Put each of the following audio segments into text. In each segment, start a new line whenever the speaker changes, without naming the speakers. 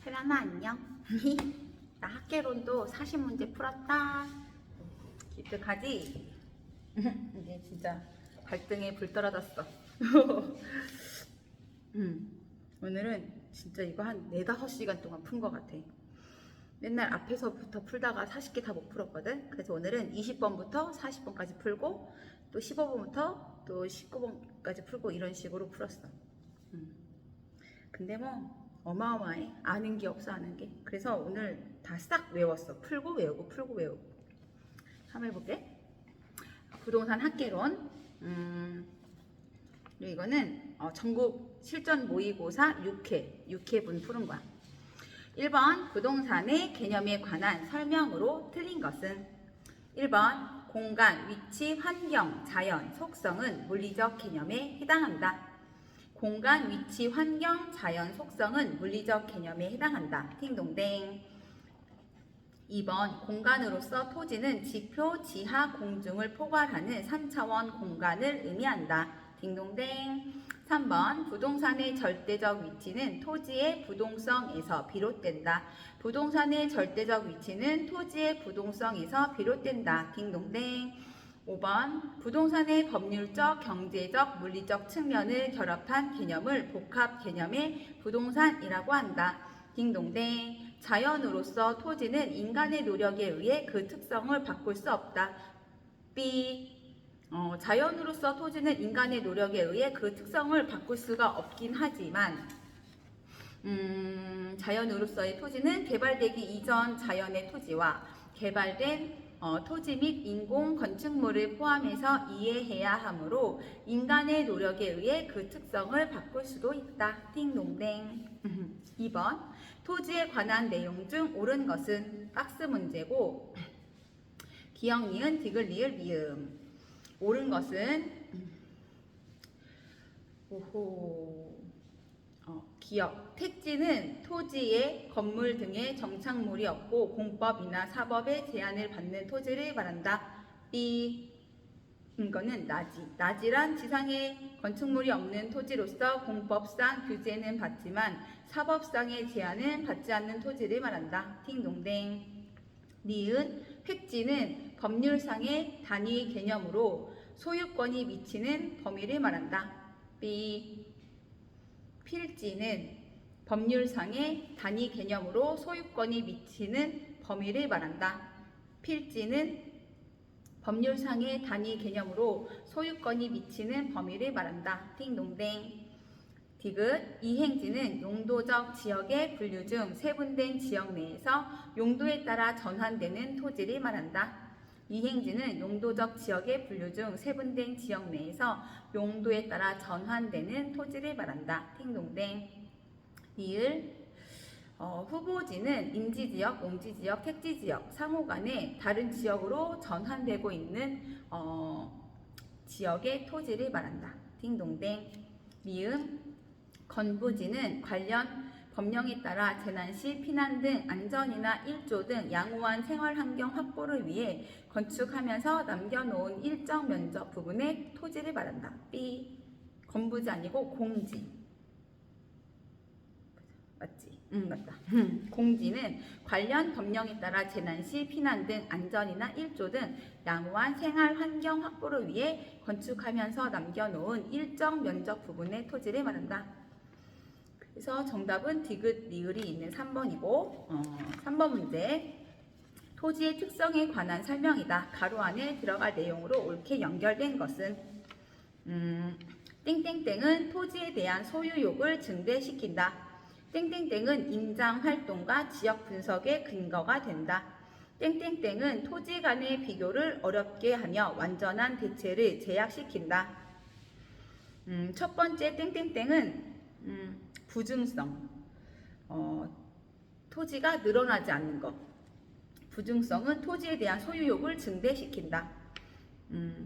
혜란아 안녕. 나 학개론도 40문제 풀었다. 기특하지? 이제 진짜 발등에 불 떨어졌어. 오늘은 진짜 이거 한 4, 5시간 동안 푼 것 같아. 맨날 앞에서부터 풀다가 40개 다 못 풀었거든. 그래서 오늘은 20번부터 40번까지 풀고 또 15번부터 또 19번까지 풀고 이런 식으로 풀었어. 근데 뭐 어마어마해. 아는 게 없어, 아는 게. 그래서 오늘 다 싹 외웠어. 풀고 외우고 풀고 외우고. 한번 해볼게. 부동산 학개론. 그리고 이거는 전국 실전 모의고사 6회분 푸는 거야. 1번 부동산의 개념에 관한 설명으로 틀린 것은 1번 공간, 위치, 환경, 자연, 속성은 물리적 개념에 해당한다. 공간, 위치, 환경, 자연, 속성은 물리적 개념에 해당한다. 팅동댕. 2번 공간으로서 토지는 지표, 지하, 공중을 포괄하는 3차원 공간을 의미한다. 딩동댕. 3번 부동산의 절대적 위치는 토지의 부동성에서 비롯된다. 부동산의 절대적 위치는 토지의 부동성에서 비롯된다. 딩동댕. 5번 부동산의 법률적, 경제적, 물리적 측면을 결합한 개념을 복합 개념의 부동산이라고 한다. 딩동댕. 자연으로서 토지는 인간의 노력에 의해 그 특성을 바꿀 수 없다. 삐. 자연으로서 토지는 인간의 노력에 의해 그 특성을 바꿀 수가 없긴 하지만 자연으로서의 토지는 개발되기 이전 자연의 토지와 개발된 토지 및 인공 건축물을 포함해서 이해해야 하므로 인간의 노력에 의해 그 특성을 바꿀 수도 있다. 팅동댕. 2번 토지에 관한 내용 중 옳은 것은 박스 문제고 기역, 니은, 디귿, 리을, 미음. 옳은 것은 기역. 택지는 토지에 건물 등의 정착물이 없고 공법이나 사법의 제한을 받는 토지를 말한다. 삐. 이거는 나지. 나지란 지상에 건축물이 없는 토지로서 공법상 규제는 받지만 사법상의 제한은 받지 않는 토지를 말한다. 팅동댕. 니은. 획지는 법률상의 단위 개념으로 소유권이 미치는 범위를 말한다. 삐. 필지는 법률상의 단위 개념으로 소유권이 미치는 범위를 말한다. 필지는 법률상의 단위 개념으로 소유권이 미치는 범위를 말한다. 팅동댕. 디귿. 이행지는 용도적 지역의 분류 중 세분된 지역 내에서 용도에 따라 전환되는 토지를 말한다. 이행지는 용도적 지역의 분류 중 세분된 지역 내에서 용도에 따라 전환되는 토지를 말한다. 팅동댕. 리을. 후보지는 임지지역, 농지지역, 택지지역 상호 간에 다른 지역으로 전환되고 있는 지역의 토지를 말한다. 딩동댕. 미음. 건부지는 관련 법령에 따라 재난시 피난 등 안전이나 일조 등 양호한 생활환경 확보를 위해 건축하면서 남겨놓은 일정 면적 부분의 토지를 말한다. 삐. 건부지 아니고 공지. 맞지? 맞다. 공지는 관련 법령에 따라 재난시 피난 등 안전이나 일조 등 양호한 생활환경 확보를 위해 건축하면서 남겨놓은 일정 면적 부분의 토지를 말한다. 그래서 정답은 디귿, 리을이 있는 3번이고 3번 문제. 토지의 특성에 관한 설명이다. 가로 안에 들어갈 내용으로 옳게 연결된 것은 땡땡땡은 토지에 대한 소유욕을 증대시킨다. 땡땡땡은 임장 활동과 지역 분석의 근거가 된다. 땡땡땡은 토지 간의 비교를 어렵게 하며 완전한 대체를 제약시킨다. 첫 번째 땡땡땡은 부증성. 토지가 늘어나지 않는 것. 부증성은 토지에 대한 소유욕을 증대시킨다.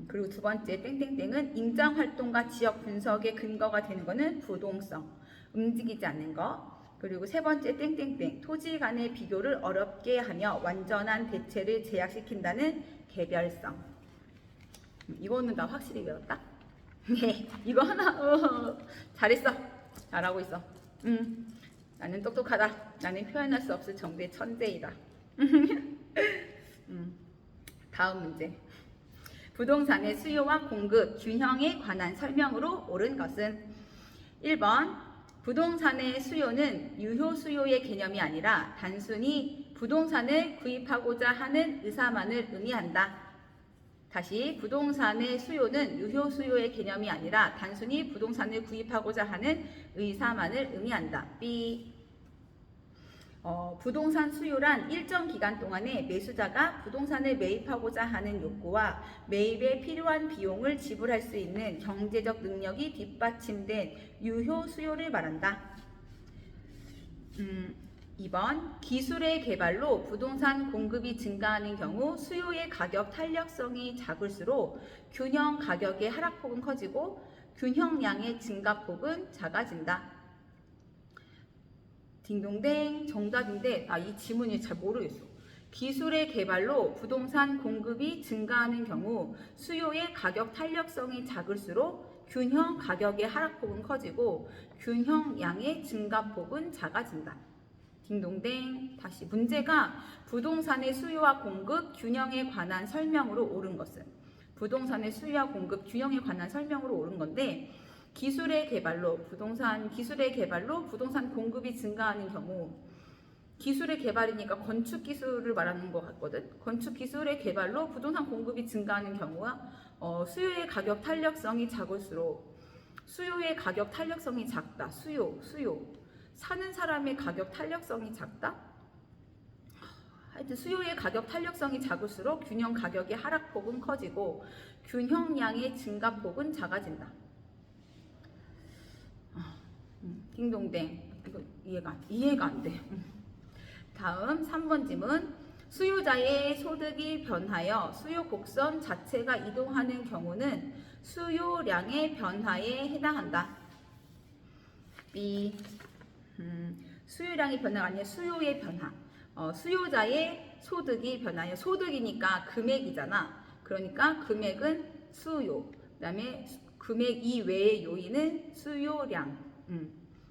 그리고 두 번째 땡땡땡은 임장 활동과 지역 분석의 근거가 되는 것은 부동성. 움직이지 않는 것. 그리고 세 번째 땡땡땡. 토지 간의 비교를 어렵게 하며 완전한 대체를 제약시킨다는 개별성. 이거는 나 확실히 외웠다. 네, 이거 하나 잘했어. 잘하고 있어. 나는 똑똑하다. 나는 표현할 수 없을 정도의 천재이다. 다음 문제. 부동산의 수요와 공급 균형에 관한 설명으로 옳은 것은 1번 부동산의 수요는 유효 수요의 개념이 아니라 단순히 부동산을 구입하고자 하는 의사만을 의미한다. 다시 부동산의 수요는 유효 수요의 개념이 아니라 단순히 부동산을 구입하고자 하는 의사만을 의미한다. B. 부동산 수요란 일정 기간 동안에 매수자가 부동산을 매입하고자 하는 욕구와 매입에 필요한 비용을 지불할 수 있는 경제적 능력이 뒷받침된 유효 수요를 말한다. 2번 기술의 개발로 부동산 공급이 증가하는 경우 수요의 가격 탄력성이 작을수록 균형 가격의 하락폭은 커지고 균형량의 증가폭은 작아진다. 딩동댕 정답인데 이 지문이 잘 모르겠어. 기술의 개발로 부동산 공급이 증가하는 경우 수요의 가격 탄력성이 작을수록 균형 가격의 하락폭은 커지고 균형량의 증가폭은 작아진다. 딩동댕. 다시 문제가 부동산의 수요와 공급 균형에 관한 설명으로 옳은 것은 부동산의 수요와 공급 균형에 관한 설명으로 옳은 건데 기술의 개발로 부동산 공급이 증가하는 경우 기술의 개발이니까 건축 기술을 말하는 것 같거든. 건축 기술의 개발로 부동산 공급이 증가하는 경우와 수요의 가격 탄력성이 작을수록 수요의 가격 탄력성이 작다. 수요 사는 사람의 가격 탄력성이 작다. 하여튼 수요의 가격 탄력성이 작을수록 균형 가격의 하락폭은 커지고 균형량의 증가폭은 작아진다. 딩동댕. 이거 이해가 안 돼. 다음 3번 질문. 수요자의 소득이 변하여 수요 곡선 자체가 이동하는 경우는 수요량의 변화에 해당한다. B. 수요량의 변화가 아니라 수요의 변화. 수요자의 소득이 변하여 소득이니까 금액이잖아. 그러니까 금액은 수요. 그다음에 금액 이외의 요인은 수요량.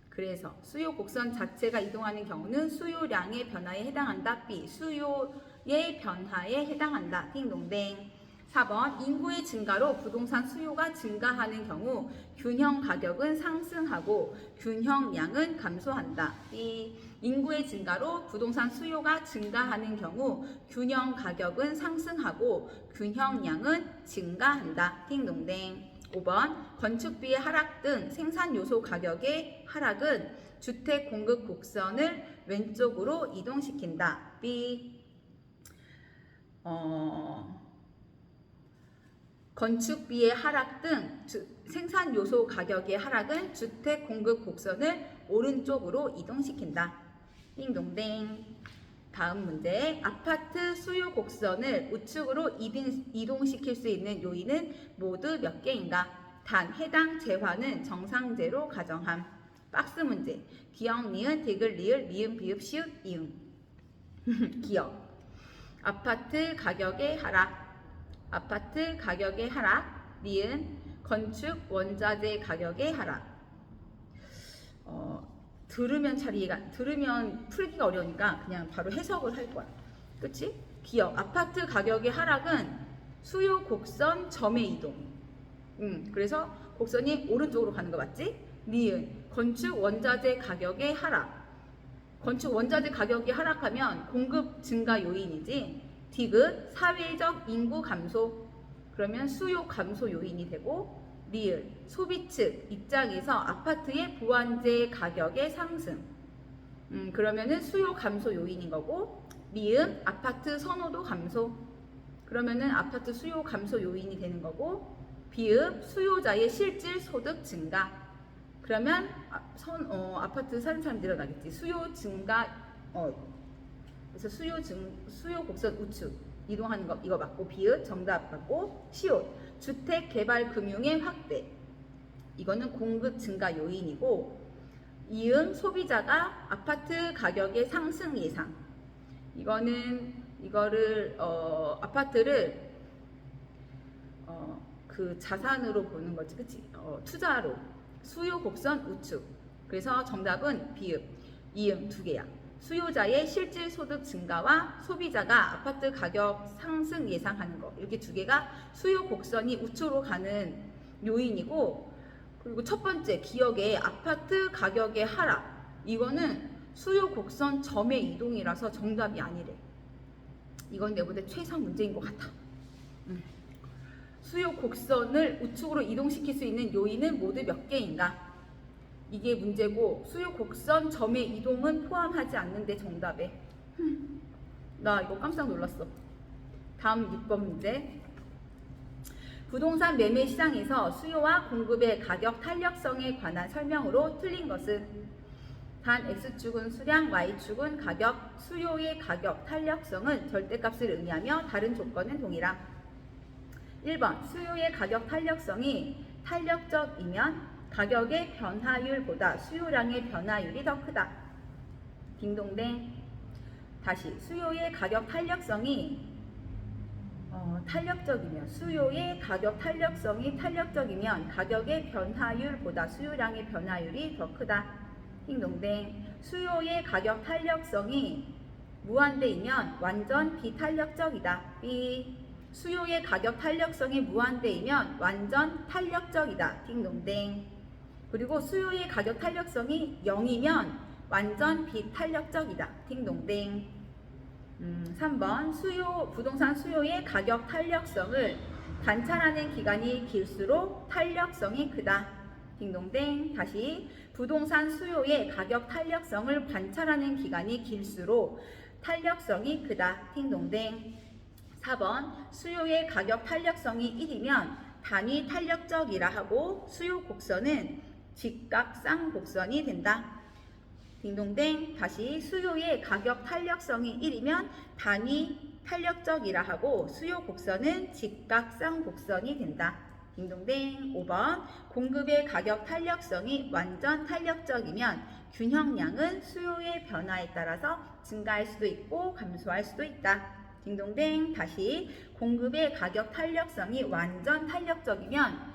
그래서 수요 곡선 자체가 이동하는 경우는 수요량의 변화에 해당한다. B. 수요의 변화에 해당한다. 띵동댕. 4번 인구의 증가로 부동산 수요가 증가하는 경우 균형 가격은 상승하고 균형량은 감소한다. B. 인구의 증가로 부동산 수요가 증가하는 경우 균형 가격은 상승하고 균형량은 증가한다. 띵동댕. 5번 건축비의 하락 등 생산 요소 가격의 하락은 주택 공급 곡선을 왼쪽으로 이동시킨다. B. 건축비의 하락 등 생산 요소 가격의 하락은 주택 공급 곡선을 오른쪽으로 이동시킨다. 띵동댕. 다음 문제. 아파트 수요 곡선을 우측으로 이동시킬 수 있는 요인은 모두 몇 개인가? 단, 해당 재화는 정상제로 가정함. 박스 문제. 기역, 니은, 디귿, 리을, 미음, 비읍, 시읒, 이응. 기역. 아파트 가격의 하락. 아파트 가격의 하락. 니은. 건축 원자재 가격의 하락. 들으면 풀기가 어려우니까 그냥 바로 해석을 할 거야. 그치? 기억. 아파트 가격의 하락은 수요 곡선 점의 이동. 그래서 곡선이 오른쪽으로 가는 거 맞지? 니은. 건축 원자재 가격의 하락. 건축 원자재 가격이 하락하면 공급 증가 요인이지. 디귿. 사회적 인구 감소. 그러면 수요 감소 요인이 되고, 리을, 소비 측 입장에서 아파트의 보완재 가격의 상승. 그러면은 수요 감소 요인인 거고, 미음, 아파트 선호도 감소. 그러면은 아파트 수요 감소 요인이 되는 거고, 비읍, 수요자의 실질 소득 증가. 그러면 아파트 사는 사람 늘어나겠지. 수요 증가, 그래서 수요 곡선 우측 이동하는 거 이거 맞고, 비읍 정답 맞고, 시옷. 주택 개발 금융의 확대. 이거는 공급 증가 요인이고, 이응 소비자가 아파트 가격의 상승 예상. 이거를 아파트를 그 자산으로 보는 거지, 그치? 투자로. 수요 곡선 우측. 그래서 정답은 비읍. 이응 두 개야. 수요자의 실질 소득 증가와 소비자가 아파트 가격 상승 예상하는 거. 이렇게 두 개가 수요 곡선이 우측으로 가는 요인이고, 그리고 첫 번째 기억에 아파트 가격의 하락. 이거는 수요 곡선 점의 이동이라서 정답이 아니래. 이건 내가 볼 때 최상 문제인 것 같아. 수요 곡선을 우측으로 이동시킬 수 있는 요인은 모두 몇 개인가? 이게 문제고 수요 곡선 점의 이동은 포함하지 않는데 정답에. 나 이거 깜짝 놀랐어. 다음 6번 문제. 부동산 매매 시장에서 수요와 공급의 가격 탄력성에 관한 설명으로 틀린 것은? 단 X축은 수량, Y축은 가격, 수요의 가격 탄력성은 절대값을 의미하며 다른 조건은 동일함. 1번 수요의 가격 탄력성이 탄력적이면 가격의 변화율보다 수요량의 변화율이 더 크다. 딩동댕. 다시 수요의 가격 탄력성이 탄력적이면 수요의 가격 탄력성이 탄력적이면 가격의 변화율보다 수요량의 변화율이 더 크다. 딩동댕. 수요의 가격 탄력성이 무한대이면 완전 비탄력적이다. 삐. 수요의 가격 탄력성이 무한대이면 완전 탄력적이다. 딩동댕. 그리고 수요의 가격 탄력성이 0이면 완전 비탄력적이다. 딩동댕. 3번 부동산 수요의 가격 탄력성을 관찰하는 기간이 길수록 탄력성이 크다. 딩동댕. 다시 부동산 수요의 가격 탄력성을 관찰하는 기간이 길수록 탄력성이 크다. 딩동댕. 4번 수요의 가격 탄력성이 1이면 단위 탄력적이라 하고 수요 곡선은 직각상 곡선이 된다. 딩동댕. 다시 수요의 가격 탄력성이 1이면 단위 탄력적이라 하고 수요 곡선은 직각상 곡선이 된다. 딩동댕. 5번 공급의 가격 탄력성이 완전 탄력적이면 균형량은 수요의 변화에 따라서 증가할 수도 있고 감소할 수도 있다. 딩동댕. 다시 공급의 가격 탄력성이 완전 탄력적이면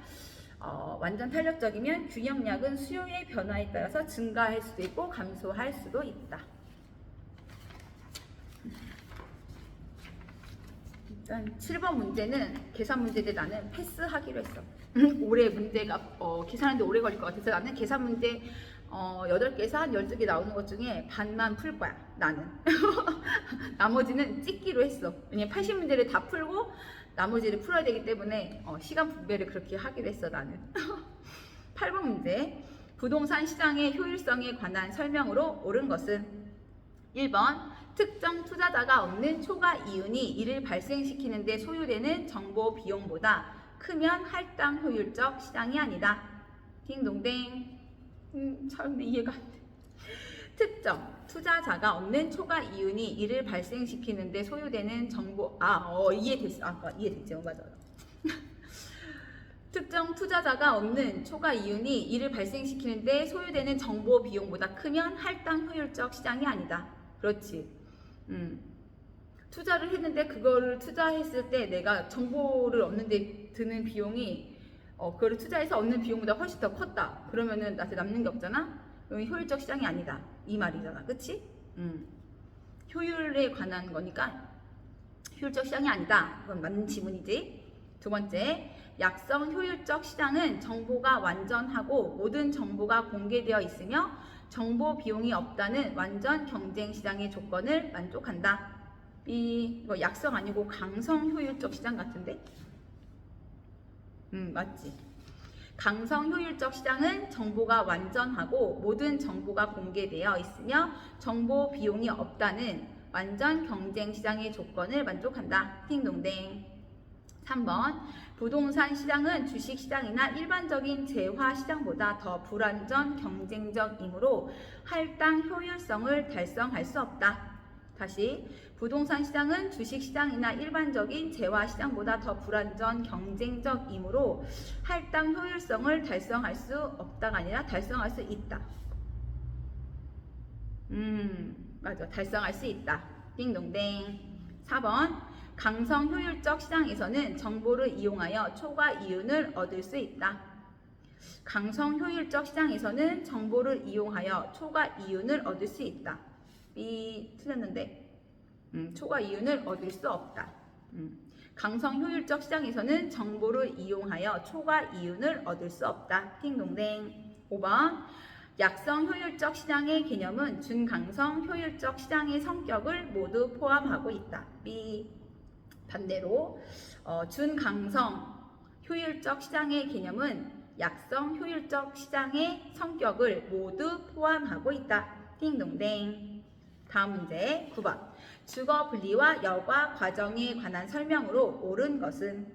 균형량은 수요의 변화에 따라서 증가할 수도 있고 감소할 수도 있다. 일단 7번 문제는 계산 문제인데 나는 패스하기로 했어. 올해 문제가 계산하는데 오래 걸릴 것 같아서 나는 계산 문제 8개에서 한 12개 나오는 것 중에 반만 풀 거야. 나는. 나머지는 찍기로 했어. 왜냐면 80문제를 다 풀고 나머지를 풀어야 되기 때문에 시간 분배를 그렇게 하기로 했어. 나는. 8번 문제. 부동산 시장의 효율성에 관한 설명으로 옳은 것은? 1번 특정 투자자가 얻는 초과 이윤이 이를 발생시키는 데 소요되는 정보 비용보다 크면 할당 효율적 시장이 아니다. 딩동댕. 처음에 이해가 안 돼. 특정 투자자가 얻는 초과 이윤이 이를 발생시키는 데 소요되는 정보 이해됐어. 이해됐죠. 맞아요. 특정 투자자가 얻는 초과 이윤이 이를 발생시키는 데 소요되는 정보 비용보다 크면 할당 효율적 시장이 아니다. 그렇지. 투자를 했는데 그거를 투자했을 때 내가 정보를 얻는 데 드는 비용이 그거를 투자해서 얻는 비용보다 훨씬 더 컸다. 그러면은 나한테 남는 게 없잖아? 그럼 효율적 시장이 아니다. 이 말이잖아. 그치? 효율에 관한 거니까 효율적 시장이 아니다. 그건 맞는 지문이지. 두 번째, 약성 효율적 시장은 정보가 완전하고 모든 정보가 공개되어 있으며 정보 비용이 없다는 완전 경쟁 시장의 조건을 만족한다. 이거 약성 아니고 강성 효율적 시장 같은데? 맞지. 강성 효율적 시장은 정보가 완전하고 모든 정보가 공개되어 있으며 정보 비용이 없다는 완전 경쟁 시장의 조건을 만족한다. 팅동댕. 3번 부동산 시장은 주식 시장이나 일반적인 재화 시장보다 더 불완전 경쟁적이므로 할당 효율성을 달성할 수 없다. 다시 부동산 시장은 주식 시장이나 일반적인 재화 시장보다 더 불완전 경쟁적이므로 할당 효율성을 달성할 수 없다가 아니라 달성할 수 있다. 맞아. 달성할 수 있다. 띵동댕. 4번 강성 효율적 시장에서는 정보를 이용하여 초과 이윤을 얻을 수 있다. 강성 효율적 시장에서는 정보를 이용하여 초과 이윤을 얻을 수 있다. B 틀렸는데 초과 이윤을 얻을 수 없다. 강성 효율적 시장에서는 정보를 이용하여 초과 이윤을 얻을 수 없다. 띵동댕. 5번 약성 효율적 시장의 개념은 준강성 효율적 시장의 성격을 모두 포함하고 있다. B 반대로 준강성 효율적 시장의 개념은 약성 효율적 시장의 성격을 모두 포함하고 있다. 띵동댕. 다음 문제 9번 주거 분리와 여과 과정에 관한 설명으로 옳은 것은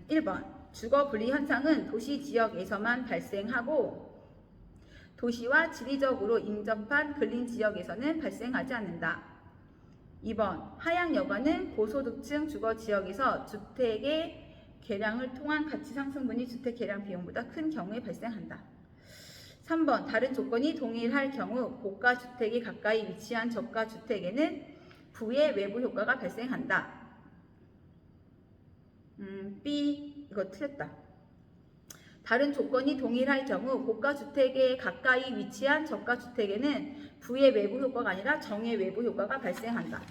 1번 주거 분리 현상은 도시 지역에서만 발생하고 도시와 지리적으로 인접한 근린 지역에서는 발생하지 않는다. 2번 하향 여과는 고소득층 주거 지역에서 주택의 개량을 통한 가치 상승분이 주택 개량 비용보다 큰 경우에 발생한다. 3번 다른 조건이 동일할 경우 고가 주택이 가까이 위치한 저가 주택에는 부의 외부 효과가 발생한다. B 이거 틀렸다. 다른 조건이 동일할 경우 고가 주택에 가까이 위치한 저가 주택에는 부의 외부 효과가 아니라 정의 외부 효과가 발생한다.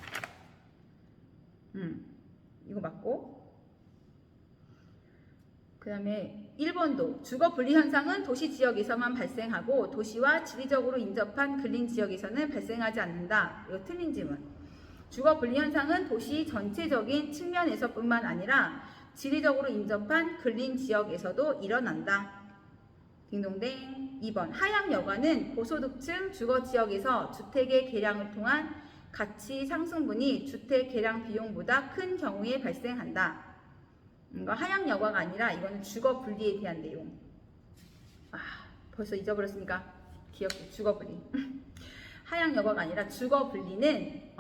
이거 맞고. 그 다음에 1번도 주거 분리 현상은 도시 지역에서만 발생하고 도시와 지리적으로 인접한 근린 지역에서는 발생하지 않는다. 이거 틀린 지문. 주거 분리 현상은 도시 전체적인 측면에서뿐만 아니라 지리적으로 인접한 근린 지역에서도 일어난다. 딩동댕. 2번 하향 여과는 고소득층 주거 지역에서 주택의 개량을 통한 가치 상승분이 주택 개량 비용보다 큰 경우에 발생한다. 이거 하향 여과가 아니라 이거는 주거 분리에 대한 내용. 벌써 잊어버렸으니까 기억해. 주거 분리. 하향 여과가 아니라 주거 분리는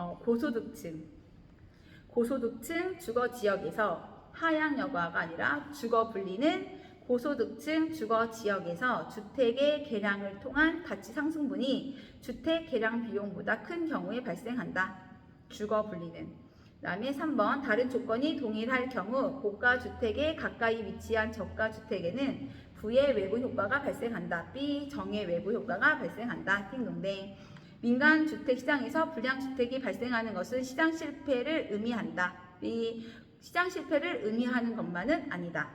고소득층 주거 지역에서 하향 여과가 아니라 주거 분리는 고소득층 주거 지역에서 주택의 개량을 통한 가치 상승분이 주택 개량 비용보다 큰 경우에 발생한다. 주거 분리는. 그 다음에 3번 다른 조건이 동일할 경우 고가 주택에 가까이 위치한 저가 주택에는 부의 외부 효과가 발생한다. B 정의 외부 효과가 발생한다. 띵동댕. 민간 주택 시장에서 불량 주택이 발생하는 것은 시장 실패를 의미한다. B 시장 실패를 의미하는 것만은 아니다.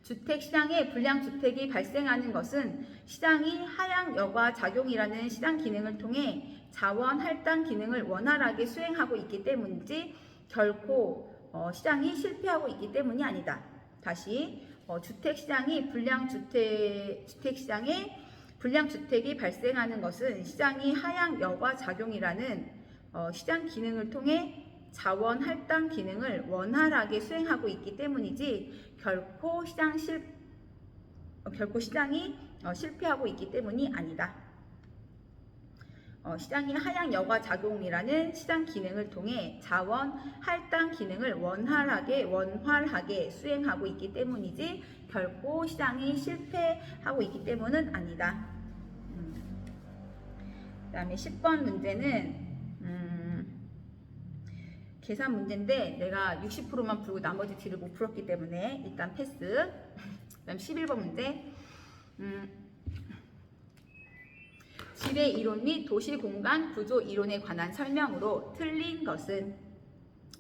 주택 시장에 불량 주택이 발생하는 것은 시장이 하향 여과 작용이라는 시장 기능을 통해 자원 할당 기능을 원활하게 수행하고 있기 때문이지 결코 시장이 실패하고 있기 때문이 아니다. 다시 주택 시장이 주택 시장에 불량 주택이 발생하는 것은 시장이 하향 여과 작용이라는 시장 기능을 통해 자원 할당 기능을 원활하게 수행하고 있기 때문이지 결코 시장이 실패하고 있기 때문이 아니다. 시장이 하향 여과 작용이라는 시장 기능을 통해 자원 할당 기능을 원활하게 수행하고 있기 때문이지 결코 시장이 실패하고 있기 때문은 아니다. 그 다음에 10번 문제는 계산 문제인데 내가 60%만 풀고 나머지 뒤를 못 풀었기 때문에 일단 패스. 그 다음 11번 문제. 지대 이론 및 도시 공간 구조 이론에 관한 설명으로 틀린 것은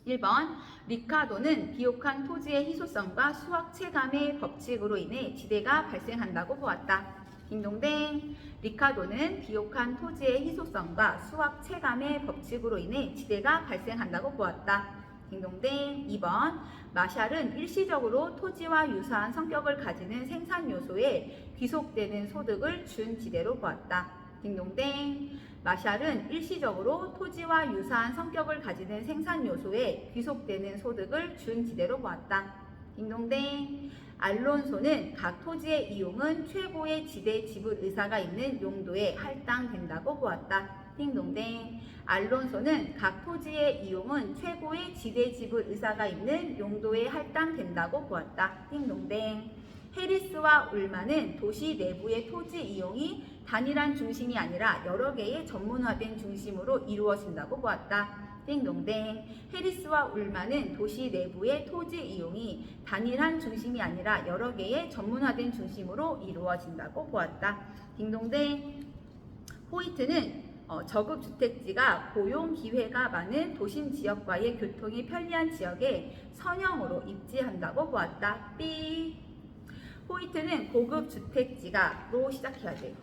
1번 리카도는 비옥한 토지의 희소성과 수학 체감의 법칙으로 인해 지대가 발생한다고 보았다. 딩동댕. 리카도는 비옥한 토지의 희소성과 수학 체감의 법칙으로 인해 지대가 발생한다고 보았다. 딩동댕. 2번 마샬은 일시적으로 토지와 유사한 성격을 가지는 생산 요소에 귀속되는 소득을 준 지대로 보았다. 딩동댕. 마샬은 일시적으로 토지와 유사한 성격을 가지는 생산 요소에 귀속되는 소득을 준 지대로 보았다. 딩동댕. 알론소는 각 토지의 이용은 최고의 지대 지불 의사가 있는 용도에 할당된다고 보았다. 딩동댕. 알론소는 각 토지의 이용은 최고의 지대 지불 의사가 있는 용도에 할당된다고 보았다. 딩동댕. 해리스와 울만은 도시 내부의 토지 이용이 단일한 중심이 아니라 여러 개의 전문화된 중심으로 이루어진다고 보았다. 띵동댕. 해리스와 울만은 도시 내부의 토지 이용이 단일한 중심이 아니라 여러 개의 전문화된 중심으로 이루어진다고 보았다. 딩동댕. 호이트는 저급 주택지가 고용 기회가 많은 도심 지역과의 교통이 편리한 지역에 선형으로 입지한다고 보았다. 삐. 호이트는 고급 주택지가로 시작해야 돼.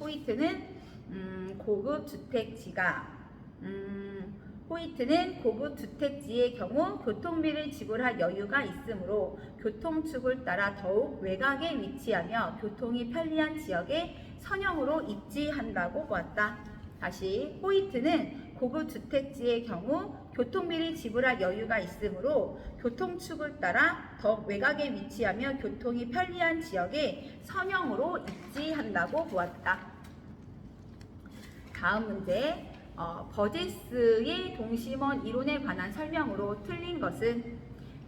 고급 주택지의 경우 교통비를 지불할 여유가 있으므로 교통축을 따라 더욱 외곽에 위치하며 교통이 편리한 지역에 선형으로 입지한다고 보았다. 다시, 호이트는 고급 주택지의 경우 교통비를 지불할 여유가 있으므로 교통축을 따라 더욱 외곽에 위치하며 교통이 편리한 지역에 선형으로 입지한다고 보았다. 다음 문제. 버제스의 동심원 이론에 관한 설명으로 틀린 것은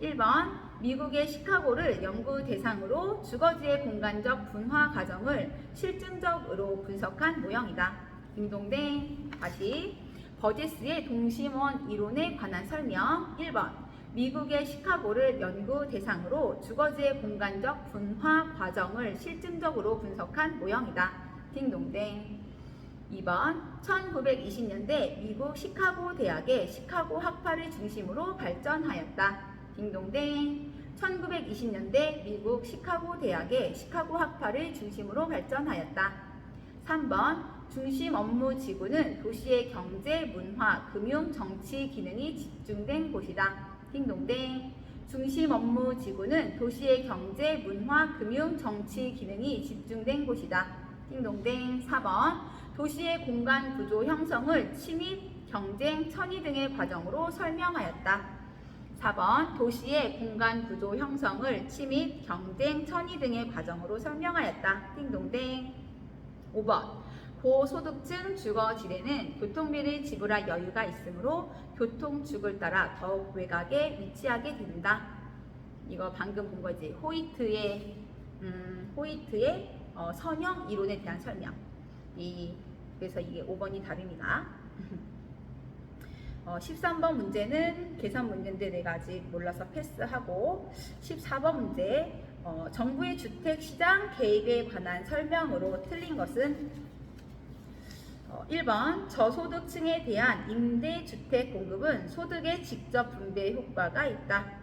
1번 미국의 시카고를 연구 대상으로 주거지의 공간적 분화 과정을 실증적으로 분석한 모형이다. 딩동댕. 다시, 버제스의 동심원 이론에 관한 설명. 1번 미국의 시카고를 연구 대상으로 주거지의 공간적 분화 과정을 실증적으로 분석한 모형이다. 딩동댕. 2번 1920년대 미국 시카고 대학의 시카고 학파를 중심으로 발전하였다. 딩동댕. 1920년대 미국 시카고 대학의 시카고 학파를 중심으로 발전하였다. 3번 중심 업무 지구는 도시의 경제, 문화, 금융, 정치 기능이 집중된 곳이다. 딩동댕. 중심 업무 지구는 도시의 경제, 문화, 금융, 정치 기능이 집중된 곳이다. 딩동댕. 4번 도시의 공간 구조 형성을 침입, 경쟁, 천위 등의 과정으로 설명하였다. 4번 도시의 공간 구조 형성을 침입, 경쟁, 천위 등의 과정으로 설명하였다. 띵동댕. 5번 고소득층 주거지대는 교통비를 지불할 여유가 있으므로 교통축을 따라 더욱 외곽에 위치하게 된다. 이거 방금 본 거지. 호이트의 선형 이론에 대한 설명. 그래서 이게 5번이 답입니다. 13번 문제는 계산 문제인데 내가 아직 몰라서 패스하고, 14번 문제 정부의 주택시장 개입에 관한 설명으로 틀린 것은 1번 저소득층에 대한 임대주택 공급은 소득의 직접 분배 효과가 있다.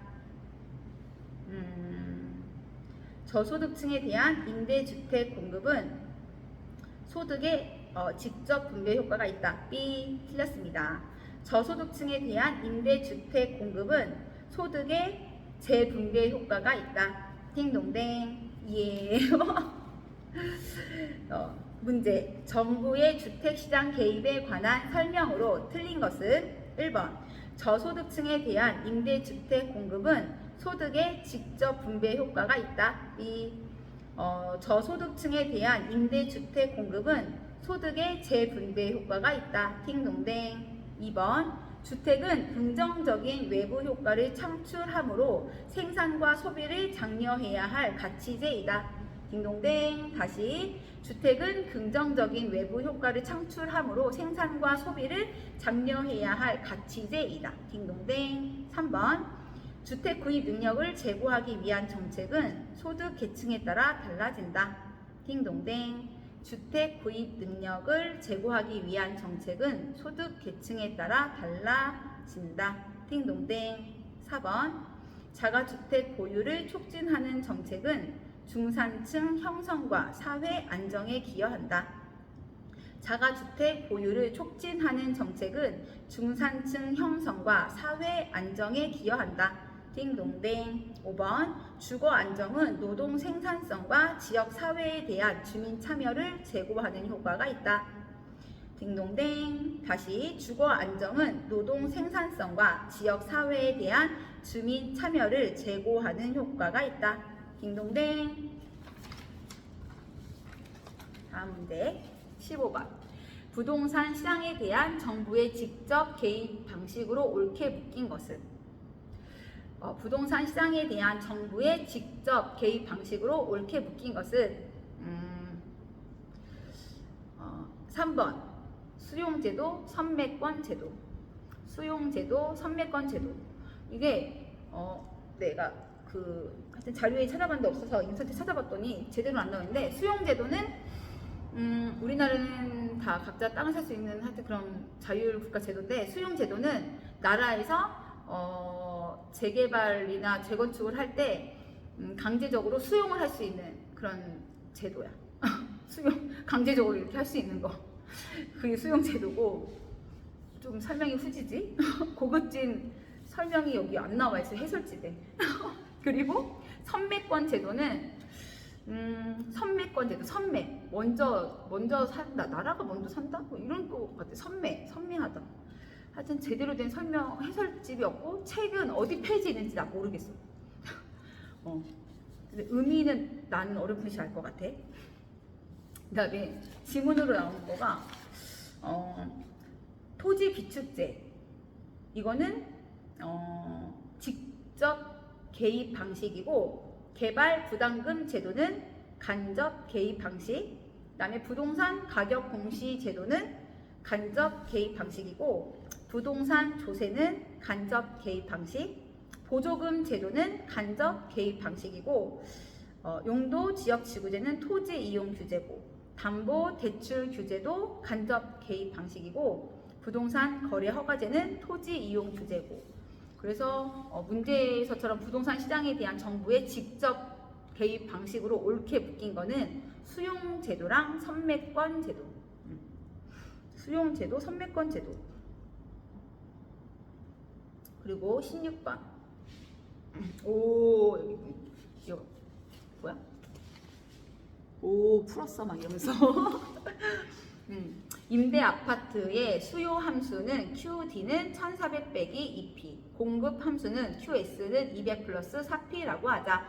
저소득층에 대한 임대주택 공급은 소득의 직접 분배 효과가 있다. B. 틀렸습니다. 저소득층에 대한 임대주택 공급은 소득의 재분배 효과가 있다. 딩동댕. 예. 문제. 정부의 주택시장 개입에 관한 설명으로 틀린 것은 1번 저소득층에 대한 임대주택 공급은 소득의 직접 분배 효과가 있다. B. 저소득층에 대한 임대주택 공급은 소득의 재분배 효과가 있다. 팅동댕. 2번 주택은 긍정적인 외부 효과를 창출하므로 생산과 소비를 장려해야 할 가치제이다. 딩동댕. 다시, 주택은 긍정적인 외부 효과를 창출하므로 생산과 소비를 장려해야 할 가치제이다. 딩동댕. 3번 주택 구입 능력을 제고하기 위한 정책은 소득 계층에 따라 달라진다. 딩동댕. 주택 구입 능력을 제고하기 위한 정책은 소득 계층에 따라 달라진다. 딩동댕. 4번 자가주택 보유를 촉진하는 정책은 중산층 형성과 사회 안정에 기여한다. 자가주택 보유를 촉진하는 정책은 중산층 형성과 사회 안정에 기여한다. 딩동댕. 5번 주거 안정은 노동 생산성과 지역 사회에 대한 주민 참여를 제고하는 효과가 있다. 딩동댕. 다시, 주거 안정은 노동 생산성과 지역 사회에 대한 주민 참여를 제고하는 효과가 있다. 딩동댕. 다음 문제 15번 부동산 시장에 대한 정부의 직접 개입 방식으로 옳게 묶인 것은 부동산 시장에 대한 정부의 직접 개입 방식으로 옳게 묶인 것은 3번 수용제도, 선매권 제도. 수용제도, 선매권 제도. 이게 내가 하여튼 자료에 찾아봤는데 없어서 인터넷에 찾아봤더니 제대로 안 나오는데, 수용제도는 우리나라는 다 각자 땅을 살 수 있는 하여튼 그런 자율국가 제도인데, 수용제도는 나라에서 재개발이나 재건축을 할 때 강제적으로 수용을 할 수 있는 그런 제도야. 강제적으로 이렇게 할 수 있는 거. 그게 수용제도고, 좀 설명이 후지지? 고급진 설명이 여기 안 나와 있어, 해설지대. 그리고 선매권 제도는 선매권 제도, 선매. 먼저 산다. 나라가 먼저 산다? 뭐 이런 거 같아. 선매하다. 하여튼 제대로 된 설명, 해설집이 없고, 책은 어디 페이지에 있는지 나 모르겠어. 근데 의미는 나는 어렴풋이 알 것 같아. 그 다음에 지문으로 나오는 거가, 토지 비축제. 이거는, 직접 개입 방식이고, 개발 부담금 제도는 간접 개입 방식. 그 다음에 부동산 가격 공시 제도는 간접 개입 방식이고, 부동산 조세는 간접 개입 방식. 보조금 제도는 간접 개입 방식이고, 용도 지역 지구제는 토지 이용 규제고, 담보 대출 규제도 간접 개입 방식이고, 부동산 거래 허가제는 토지 이용 규제고. 그래서 문제에서처럼 부동산 시장에 대한 정부의 직접 개입 방식으로 옳게 묶인 거는 수용제도랑 선매권 제도. 수용제도, 선매권 제도. 그리고 16번. 오, 여기 이거 뭐야? 오, 풀었어 막 이러면서. 임대 아파트의 수요 함수는 QD는 1400 빼기 2P, 공급 함수는 QS는 200 플러스 4P라고 하자.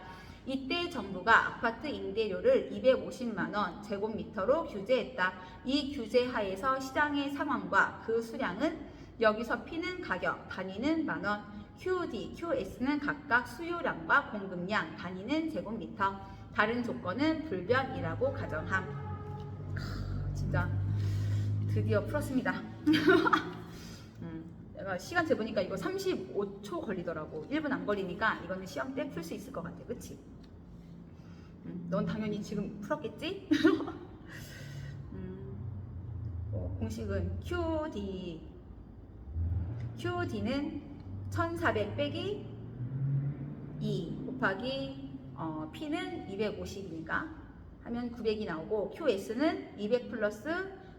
이때 정부가 아파트 임대료를 250만원 제곱미터로 규제했다. 이 규제 하에서 시장의 상황과 그 수량은, 여기서 P는 가격, 단위는 만원, QD, QS는 각각 수요량과 공급량, 단위는 제곱미터, 다른 조건은 불변이라고 가정함. 진짜 드디어 풀었습니다. 내가 시간 재보니까 이거 35초 걸리더라고. 1분 안 걸리니까 이거는 시험 때 풀 수 있을 것 같아. 그치? 넌 당연히 지금 풀었겠지? 공식은 QD는 1400 빼기 2 곱하기 P는 250이니까 하면 900이 나오고, QS는 200 플러스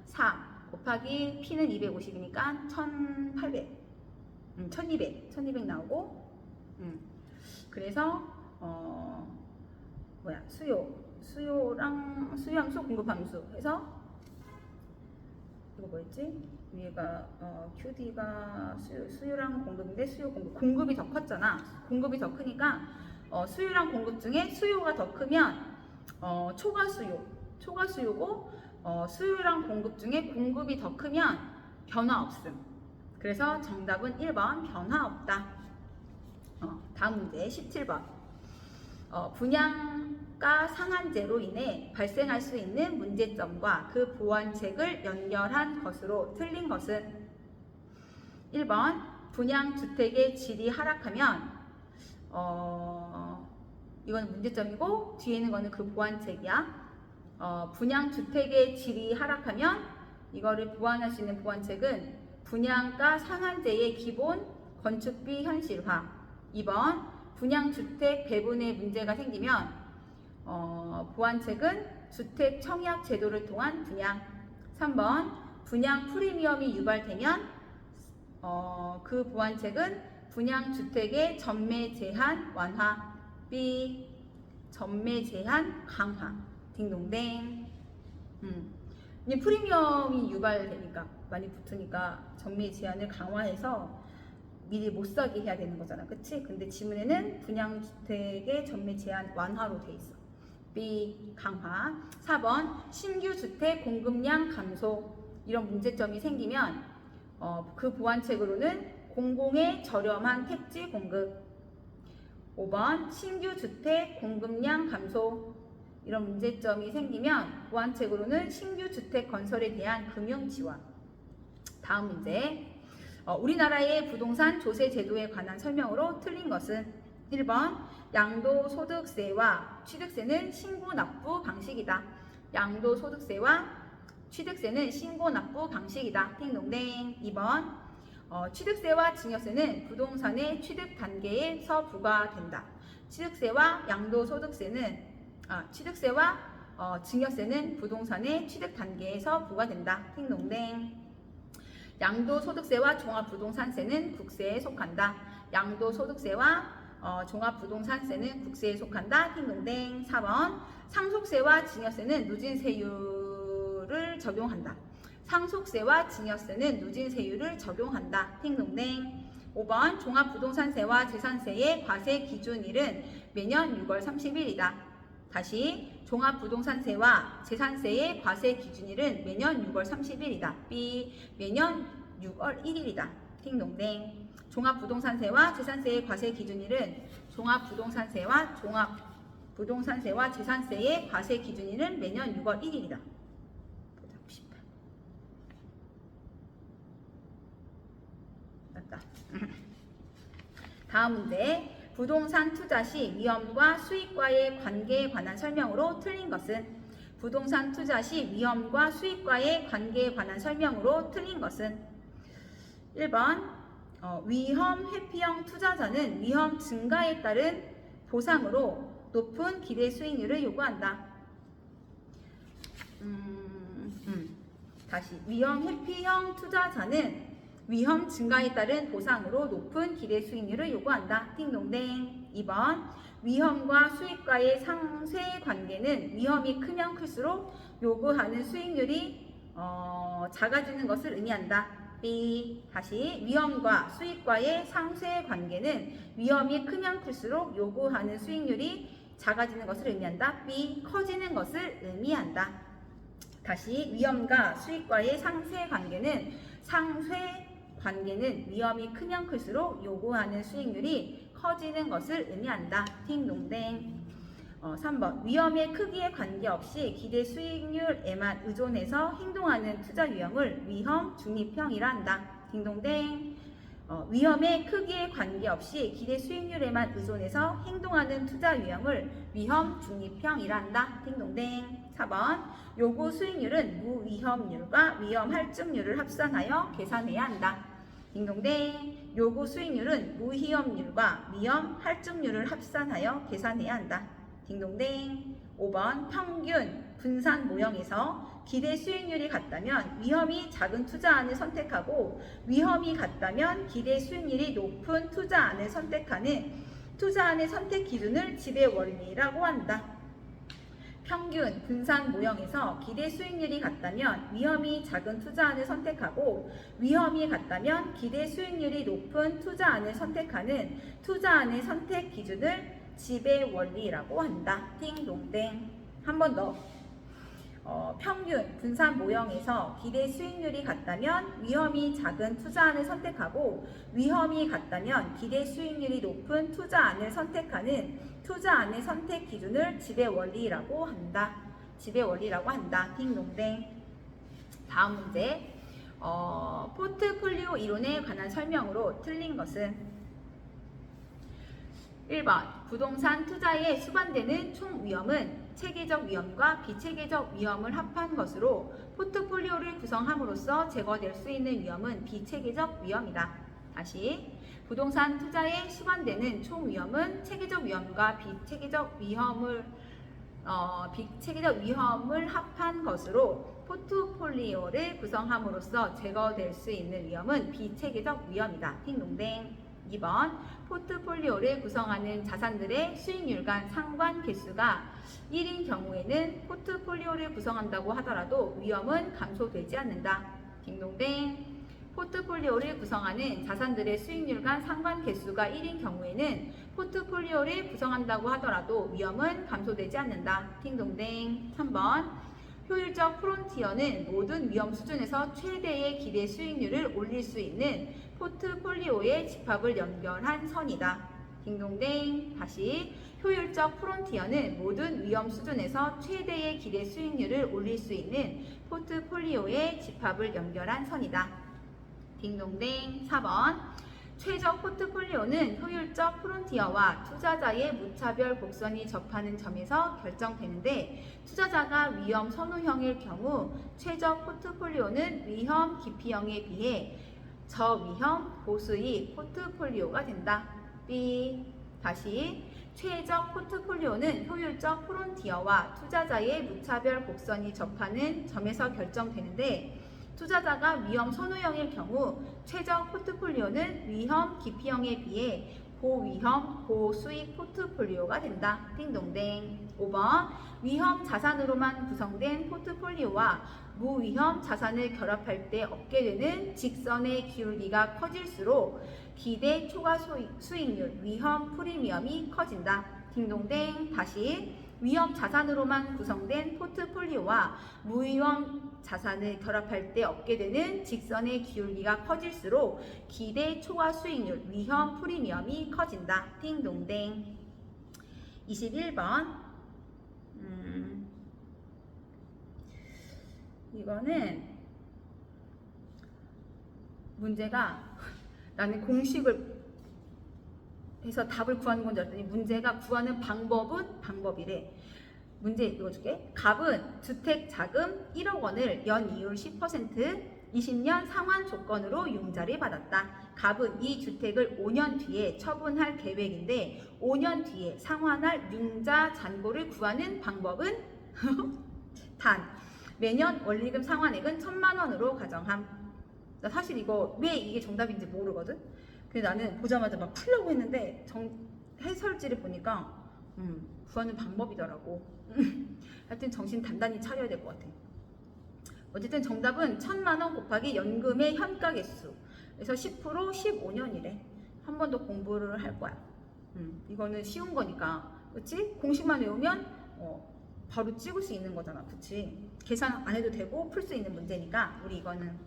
4 곱하기 P는 250이니까 1800, 1200 나오고, 그래서 수요함수, 공급함수 해서 이거 뭐였지? 위에가 QD가 수요랑 공급인데, 공급이 더 컸잖아. 공급이 더 크니까 수요랑 공급 중에 수요가 더 크면 초과수요고, 수요랑 공급 중에 공급이 더 크면 변화 없음. 그래서 정답은 1번 변화 없다. 다음 문제 17번. 분양가 상한제로 인해 발생할 수 있는 문제점과 그 보완책을 연결한 것으로 틀린 것은? 1번 분양주택의 질이 하락하면, 이거는 문제점이고 뒤에 있는 거는 그 보완책이야. 분양주택의 질이 하락하면 이거를 보완할 수 있는 보완책은 분양가 상한제의 기본 건축비 현실화. 2번 분양주택 배분에 문제가 생기면 보완책은 주택 청약 제도를 통한 분양. 3번 분양 프리미엄이 유발되면 그 보완책은 분양주택의 전매 제한 완화. B 전매 제한 강화. 딩동댕. 이 프리미엄이 유발되니까, 많이 붙으니까 전매 제한을 강화해서 미리 못 사게 해야 되는 거잖아. 그치? 근데 지문에는 분양주택의 전매 제한 완화로 돼 있어. B 강화. 4번 신규 주택 공급량 감소. 이런 문제점이 생기면 그 보완책으로는 공공의 저렴한 택지 공급. 5번 신규 주택 공급량 감소. 이런 문제점이 생기면 보완책으로는 신규 주택 건설에 대한 금융 지원. 다음 문제. 우리나라의 부동산 조세 제도에 관한 설명으로 틀린 것은 1번 양도소득세와 취득세는 신고 납부 방식이다. 양도소득세와 취득세는 신고 납부 방식이다. 띵동댕. 2번 취득세와 증여세는 부동산의 취득 단계에서 부과된다. 취득세와 증여세는 부동산의 취득 단계에서 부과된다. 띵동댕. 양도소득세와 종합부동산세는 국세에 속한다. 양도소득세와 종합부동산세는 국세에 속한다. 띵동댕. 4번 상속세와 증여세는 누진세율을 적용한다. 상속세와 증여세는 누진세율을 적용한다. 띵동댕. 5번 종합부동산세와 재산세의 과세 기준일은 매년 6월 30일이다. 다시 종합부동산세와 재산세의 과세 기준일은 매년 6월 30일이다. B. 매년 6월 1일이다. 띵동댕. 종합부동산세와 재산세의 과세 기준일은 종합부동산세와 재산세의 과세 기준일은 매년 6월 1일이다. 맞다. 다음 문제. 부동산 투자 시 위험과 수익과의 관계에 관한 설명으로 틀린 것은 부동산 투자 시 위험과 수익과의 관계에 관한 설명으로 틀린 것은 1번 위험 회피형 투자자는 위험 증가에 따른 보상으로 높은 기대 수익률을 요구한다. 다시 위험 회피형 투자자는 위험 증가에 따른 보상으로 높은 기대 수익률을 요구한다. 띵동댕. 2번 위험과 수익과의 상쇄 관계는 위험이 크면 클수록 요구하는 수익률이 작아지는 것을 의미한다. B. 다시 위험과 수익과의 상쇄 관계는 위험이 크면 클수록 요구하는 수익률이 작아지는 것을 의미한다. B. 커지는 것을 의미한다. 다시 위험과 수익과의 상쇄 관계는 위험이 크면 클수록 요구하는 수익률이 커지는 것을 의미한다. 띵동댕. 3번 위험의 크기에 관계없이 기대 수익률에만 의존해서 행동하는 투자 유형을 위험 중립형이라 한다. 딩동댕. 위험의 크기에 관계없이 기대 수익률에만 의존해서 행동하는 투자 유형을 위험 중립형이라 한다. 딩동댕. 4번 요구 수익률은 무위험률과 위험 할증률을 합산하여 계산해야 한다. 딩동댕. 요구 수익률은 무위험률과 위험 할증률을 합산하여 계산해야 한다. 딩동댕. 5번 평균 분산 모형에서 기대 수익률이 같다면 위험이 작은 투자안을 선택하고 위험이 같다면 기대 수익률이 높은 투자안을 선택하는 투자안의 선택 기준을 지배 원리라고 한다. 평균 분산 모형에서 기대 수익률이 같다면 위험이 작은 투자안을 선택하고 위험이 같다면 기대 수익률이 높은 투자안을 선택하는 투자안의 선택 기준을 지배 원리라고 한다. 띵동댕. 한 번 더. 평균 분산 모형에서 기대 수익률이 같다면 위험이 작은 투자안을 선택하고 위험이 같다면 기대 수익률이 높은 투자안을 선택하는 투자안의 선택 기준을 지배 원리라고 한다. 지배 원리라고 한다. 띵동댕. 다음 문제. 포트폴리오 이론에 관한 설명으로 틀린 것은 1번 부동산 투자에 수반되는 총 위험은 체계적 위험과 비체계적 위험을 합한 것으로 포트폴리오를 구성함으로써 제거될 수 있는 위험은 비체계적 위험이다. 다시 부동산 투자에 수반되는 총 위험은 체계적 위험과 비체계적 위험을 합한 것으로 포트폴리오를 구성함으로써 제거될 수 있는 위험은 비체계적 위험이다. 띵동댕. 2번 포트폴리오를 구성하는 자산들의 수익률 간 상관 개수가 1인 경우에는 포트폴리오를 구성한다고 하더라도 위험은 감소되지 않는다. 딩동댕. 포트폴리오를 구성하는 자산들의 수익률 간 상관 개수가 1인 경우에는 포트폴리오를 구성한다고 하더라도 위험은 감소되지 않는다. 딩동댕. 3번 효율적 프론티어는 모든 위험 수준에서 최대의 기대 수익률을 올릴 수 있는 포트폴리오의 집합을 연결한 선이다. 딩동댕. 다시 효율적 프론티어는 모든 위험 수준에서 최대의 기대 수익률을 올릴 수 있는 포트폴리오의 집합을 연결한 선이다. 딩동댕. 4번. 최적 포트폴리오는 효율적 프론티어와 투자자의 무차별 곡선이 접하는 점에서 결정되는데, 투자자가 위험 선호형일 경우 최적 포트폴리오는 위험 기피형에 비해 저위험 고수익 포트폴리오가 된다. B. 다시 최적 포트폴리오는 효율적 프론티어와 투자자의 무차별 곡선이 접하는 점에서 결정되는데, 투자자가 위험 선호형일 경우 최적 포트폴리오는 위험 기피형에 비해 고위험 고수익 포트폴리오가 된다. 띵동댕. 5번. 위험 자산으로만 구성된 포트폴리오와 무위험 자산을 결합할 때 얻게 되는 직선의 기울기가 커질수록 기대 초과 수익률 위험 프리미엄이 커진다. 딩동댕. 다시 위험 자산으로만 구성된 포트폴리오와 무위험 자산을 결합할 때 얻게 되는 직선의 기울기가 커질수록 기대 초과 수익률 위험 프리미엄이 커진다. 딩동댕. 21번. 이거는 문제가 나는 공식을 해서 답을 구하는 건 줄 알았더니 문제가 구하는 방법이래. 문제 읽어줄게. 갑은 주택 자금 1억 원을 연 이율 10% 20년 상환 조건으로 융자를 받았다. 갑은 이 주택을 5년 뒤에 처분할 계획인데 5년 뒤에 상환할 융자 잔고를 구하는 방법은 단 매년 원리금 상환액은 1,000만 원으로 가정함. 나 사실 이거 왜 이게 정답인지 모르거든. 근데 나는 보자마자 막 풀려고 했는데 해설지를 보니까 구하는 방법이더라고. 하여튼 정신 단단히 차려야 될 것 같아. 어쨌든 정답은 1,000만 원 곱하기 연금의 현가 개수. 그래서 10% 15년이래. 한 번 더 공부를 할 거야. 이거는 쉬운 거니까. 그치? 공식만 외우면 바로 찍을 수 있는 거잖아. 그치? 계산 안 해도 되고 풀 수 있는 문제니까 우리 이거는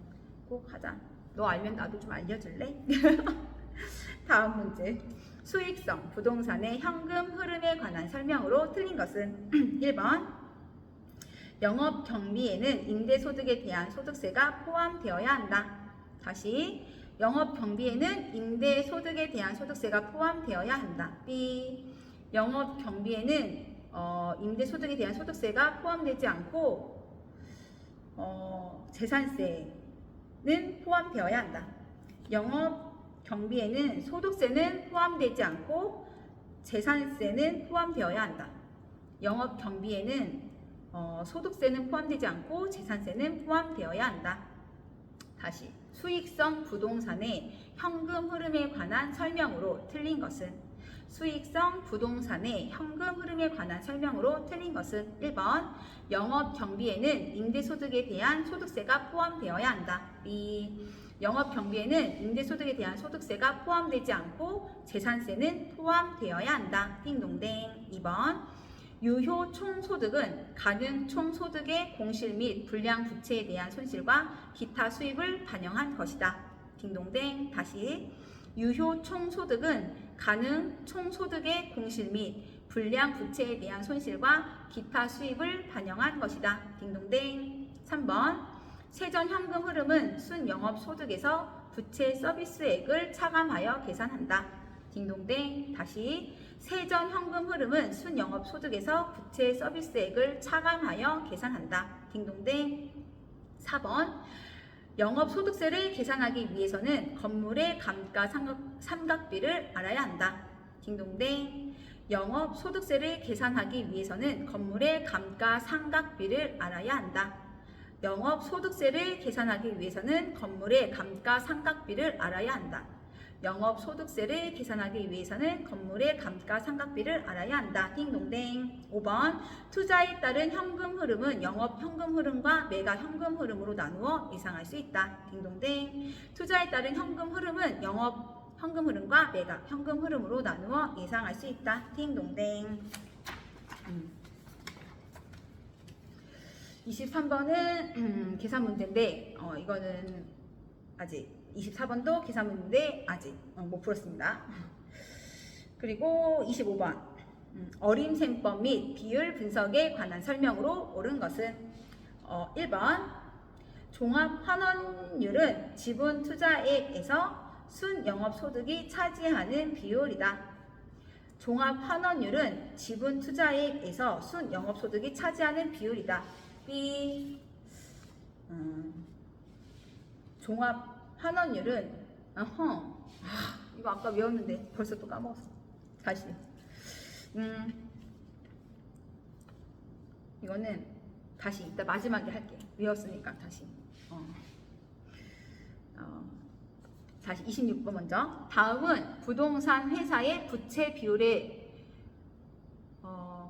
꼭 하자. 너 알면 나도 좀 알려줄래? 다음 문제. 수익성 부동산의 현금 흐름에 관한 설명으로 틀린 것은 1번. 영업 경비에는 임대소득에 대한 소득세가 포함되어야 한다. 다시 영업 경비에는 임대소득에 대한 소득세가 포함되어야 한다. B. 영업 경비에는 임대소득에 대한 소득세가 포함되지 않고 재산세는 포함되어야 한다. 영업 경비에는 소득세는 포함되지 않고 재산세는 포함되어야 한다. 영업 경비에는 소득세는 포함되지 않고 재산세는 포함되어야 한다. 다시 수익성 부동산의 현금 흐름에 관한 설명으로 틀린 것은 수익성 부동산의 현금 흐름에 관한 설명으로 틀린 것은 1번. 영업 경비에는 임대소득에 대한 소득세가 포함되어야 한다. B. 영업 경비에는 임대소득에 대한 소득세가 포함되지 않고 재산세는 포함되어야 한다. 띵동댕. 2번. 유효 총소득은 가능 총소득의 공실 및 불량 부채에 대한 손실과 기타 수입을 반영한 것이다. 딩동댕. 다시 유효 총소득은 가능 총소득의 공실 및 불량 부채에 대한 손실과 기타 수입을 반영한 것이다. 딩동댕. 3번. 세전 현금 흐름은 순영업소득에서 부채 서비스액을 차감하여 계산한다. 딩동댕. 다시 세전 현금 흐름은 순영업소득에서 부채 서비스액을 차감하여 계산한다. 딩동댕. 4번. 영업소득세를 계산하기 위해서는 건물의 감가 삼각비를 알아야 한다. 딩동댕. 영업소득세를 계산하기 위해서는 건물의 감가 삼각비를 알아야 한다. 영업소득세를 계산하기 위해서는 건물의 감가 삼각비를 알아야 한다. 영업소득세를 계산하기 위해서는 건물의 감가상각비를 알아야 한다. 띵동댕. 5번. 투자에 따른 현금 흐름은 영업 현금 흐름과 매각 현금 흐름으로 나누어 예상할 수 있다. 띵동댕. 투자에 따른 현금 흐름은 영업 현금 흐름과 매각 현금 흐름으로 나누어 예상할 수 있다. 띵동댕. 23번은 계산 문제인데 이거는 아직 24번도 계산 문제인데 아직 못 풀었습니다. 그리고 25번 어림셈법 및 비율 분석에 관한 설명으로 옳은 것은 1번 종합환원율은 지분 투자액에서 순영업소득이 차지하는 비율이다. 종합환원율은 지분 투자액에서 순영업소득이 차지하는 비율이다. B. 종합환원율은 이거 아까 외웠는데 벌써 또 까먹었어. 다시. 이거는 다시 이따 마지막에 할게. 외웠으니까 다시. 다시 26번 먼저. 다음은 부동산 회사의 부채 비율에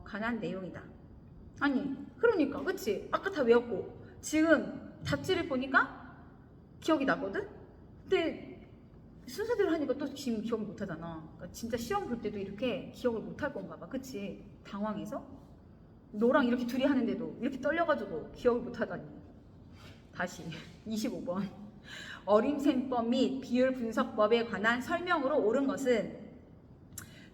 관한 내용이다. 아니, 그러니까, 그치? 아까 다 외웠고, 지금 잡지를 보니까 기억이 나거든? 근데 순서대로 하니까 또 지금 기억 못 하잖아. 그러니까 진짜 시험 볼 때도 이렇게 기억을 못 할 건가 봐. 그치? 당황해서? 너랑 이렇게 둘이 하는데도 이렇게 떨려가지고 기억을 못 하다니. 다시 25번. 어림셈법 및 비율 분석법에 관한 설명으로 옳은 것은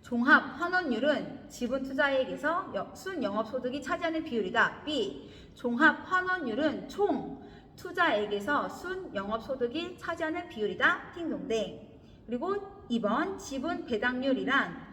종합 환원율은 지분 투자액에서 순영업소득이 차지하는 비율이다. B. 종합 환원율은 총 투자액에서 순영업소득이 차지하는 비율이다. 띵동댕. 그리고 2번 지분 배당률이란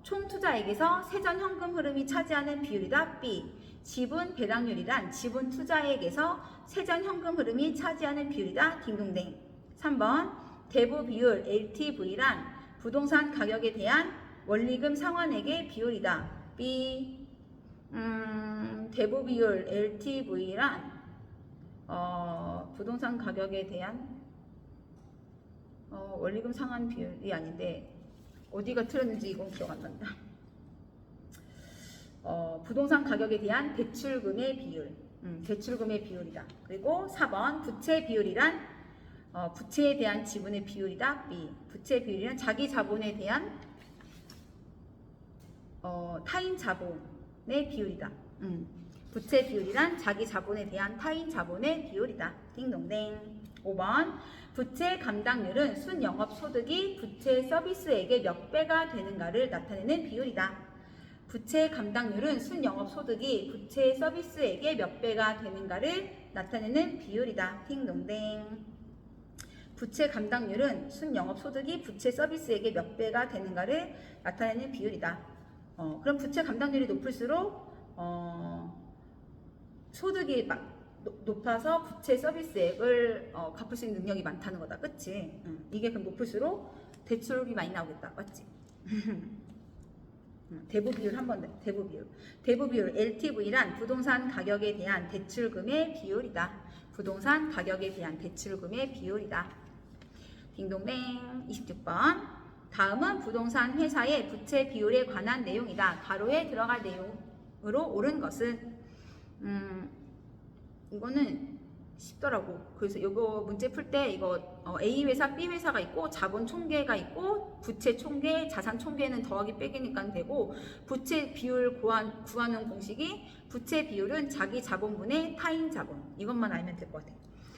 총 투자액에서 세전 현금 흐름이 차지하는 비율이다. B. 지분 배당률이란 지분 투자액에서 세전 현금 흐름이 차지하는 비율이다. 딩동댕. 3번 대부 비율 LTV란 부동산 가격에 대한 원리금 상환액의 비율이다. B. 대부 비율 LTV란 부동산 가격에 대한 원리금 상환 비율이 아닌데 어디가 틀렸는지 이건 기억 안 난다. 부동산 가격에 대한 대출금의 비율, 대출금의 비율이다. 그리고 4번 부채 비율이란 부채에 대한 지분의 비율이다. B. 부채 비율이란 자기 자본에 대한 타인 자본의 비율이다. 부채 비율이란 자기 자본에 대한 타인 자본의 비율이다. 띵동댕. 5번 부채 감당률은 순영업소득이 부채 서비스액의 몇 배가 되는가를 나타내는 비율이다. 부채 감당률은 순영업소득이 부채 서비스액의 몇 배가 되는가를 나타내는 비율이다. 띵동댕. 부채 감당률은 순영업소득이 부채 서비스액의 몇 배가 되는가를 나타내는 비율이다. 그럼 부채 감당률이 높을수록 소득이 높아서 부채 서비스액을 갚을 수 있는 능력이 많다는 거다. 그치? 이게 그럼 높을수록 대출이 많이 나오겠다. 맞지? 대부 비율 한번 더. 대부 비율. 대부 비율 LTV란 부동산 가격에 대한 대출금의 비율이다. 부동산 가격에 대한 대출금의 비율이다. 딩동댕. 26번. 다음은 부동산 회사의 부채 비율에 관한 내용이다. 가로에 들어갈 내용으로 옳은 것은 이거는 쉽더라고. 그래서 이거 문제 풀 때 이거 A 회사, B 회사가 있고 자본 총계가 있고 부채 총계, 자산 총계는 더하기 빼기니까 되고 부채 비율 구하는 공식이 부채 비율은 자기 자본분의 타인 자본. 이것만 알면 될 것 같아.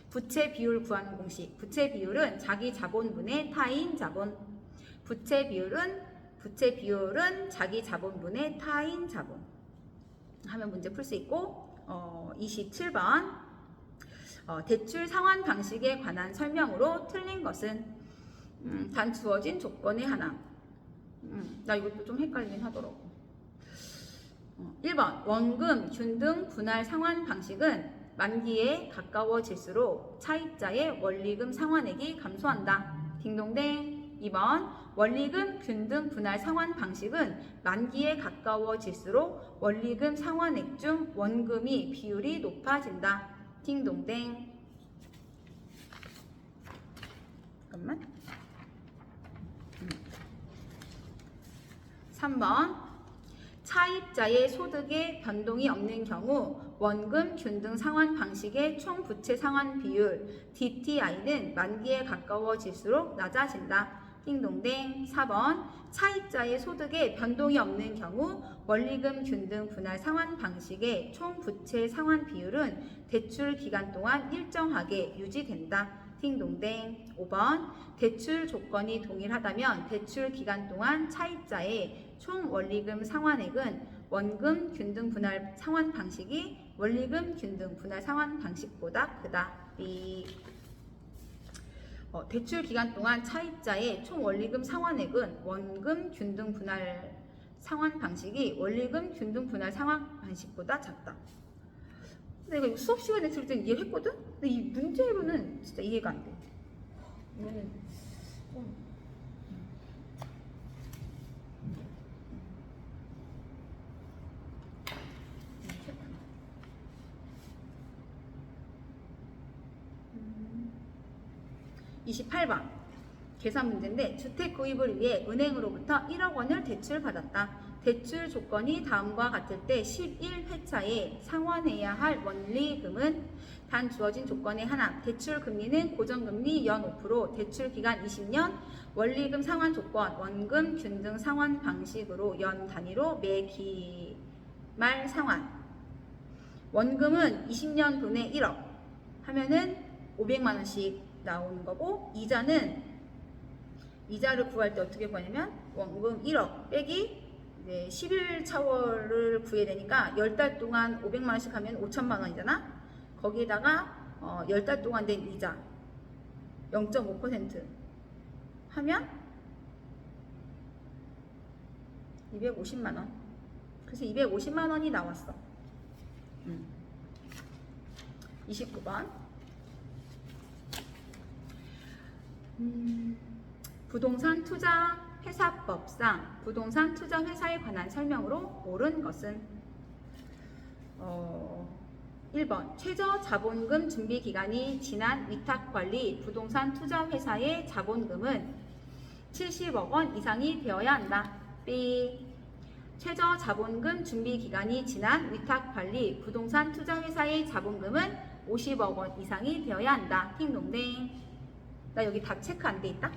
부채 비율 구하는 공식. 부채 비율은 자기 자본분의 타인 자본. 부채 비율은 자기 자본분의 타인 자본. 하면 문제 풀 수 있고 27번. 대출 상환 방식에 관한 설명으로 틀린 것은 단 주어진 조건의 하나. 나 이것도 좀 헷갈리긴 하더라고. 1번 원금, 균등 분할 상환 방식은 만기에 가까워질수록 차입자의 원리금 상환액이 감소한다. 딩동댕. 2번 원리금, 균등 분할 상환 방식은 만기에 가까워질수록 원리금 상환액 중 원금이 비율이 높아진다. 딩동댕. 잠깐만. 3번 차입자의 소득에 변동이 없는 경우 원금, 균등 상환 방식의 총 부채 상환 비율 DTI는 만기에 가까워질수록 낮아진다. 띵동댕. 4번 차입자의 소득에 변동이 없는 경우 원리금 균등 분할 상환 방식의 총 부채 상환 비율은 대출 기간 동안 일정하게 유지된다. 띵동댕. 5번 대출 조건이 동일하다면 대출 기간 동안 차입자의 총 원리금 상환액은 원금 균등 분할 상환 방식이 원리금 균등 분할 상환 방식보다 크다. B. 대출 기간 동안 차입자의 총 원리금 상환액은 원금 균등 분할 상환 방식이 원리금 균등 분할 상환 방식보다 작다. 근데 이거 수업 시간에 들을 때 이해했거든? 근데 이 문제로는 진짜 이해가 안 돼. 이거는 좀 28번 계산 문제인데 주택 구입을 위해 은행으로부터 1억 원을 대출받았다. 대출 조건이 다음과 같을 때 11회차에 상환해야 할 원리금은 단 주어진 조건의 하나. 대출 금리는 고정금리 연 5%, 대출 기간 20년, 원리금 상환 조건, 원금 균등 상환 방식으로 연 단위로 매 기말 상환. 원금은 20년 분의 1억 하면은 500만 원씩 나오는 거고, 이자를 구할 때 어떻게 구하냐면 원금 1억 빼기 11차월을 구해야 되니까 10달 동안 500만 원씩 하면 5천만 원이잖아. 거기에다가 10달 동안 된 이자 0.5% 하면 250만 원. 그래서 250만 원이 나왔어. 29번 부동산 투자 회사법상 부동산 투자 회사에 관한 설명으로 옳은 것은 1번 최저 자본금 준비 기간이 지난 위탁관리 부동산 투자 회사의 자본금은 70억 원 이상이 되어야 한다. B. 최저 자본금 준비 기간이 지난 위탁관리 부동산 투자 회사의 자본금은 50억 원 이상이 되어야 한다. 팅동댕. 나 여기 답 체크 안 돼 있다?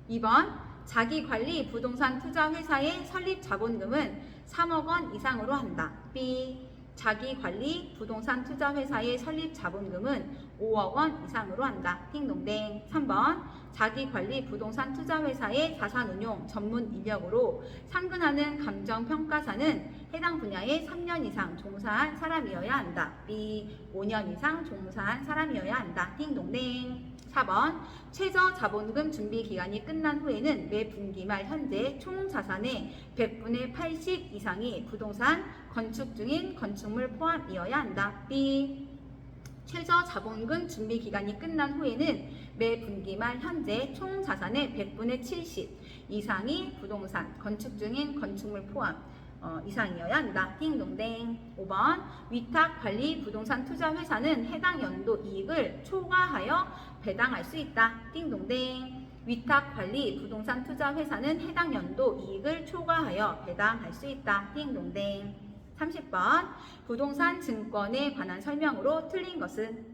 2번 자기관리 부동산 투자 회사의 설립 자본금은 3억 원 이상으로 한다. B. 자기관리 부동산 투자 회사의 설립 자본금은 5억 원 이상으로 한다. 띵동댕. 3번 자기관리 부동산 투자 회사의 자산운용 전문 인력으로 상근하는 감정평가사는 해당 분야에 3년 이상 종사한 사람이어야 한다. B. 5년 이상 종사한 사람이어야 한다. 띵동댕. 4번 최저 자본금 준비 기간이 끝난 후에는 매 분기 말 현재 총 자산의 100분의 80 이상이 부동산, 건축 중인 건축물 포함이어야 한다. B. 최저 자본금 준비 기간이 끝난 후에는 매 분기 말 현재 총 자산의 100분의 70 이상이 부동산, 건축 중인 건축물 포함 이상이어야 한다. 띵동댕. 5번 위탁관리 부동산 투자 회사는 해당 연도 이익을 초과하여 배당할 수 있다. 띵동댕. 위탁관리 부동산 투자 회사는 해당 연도 이익을 초과하여 배당할 수 있다. 띵동댕. 30번 부동산 증권에 관한 설명으로 틀린 것은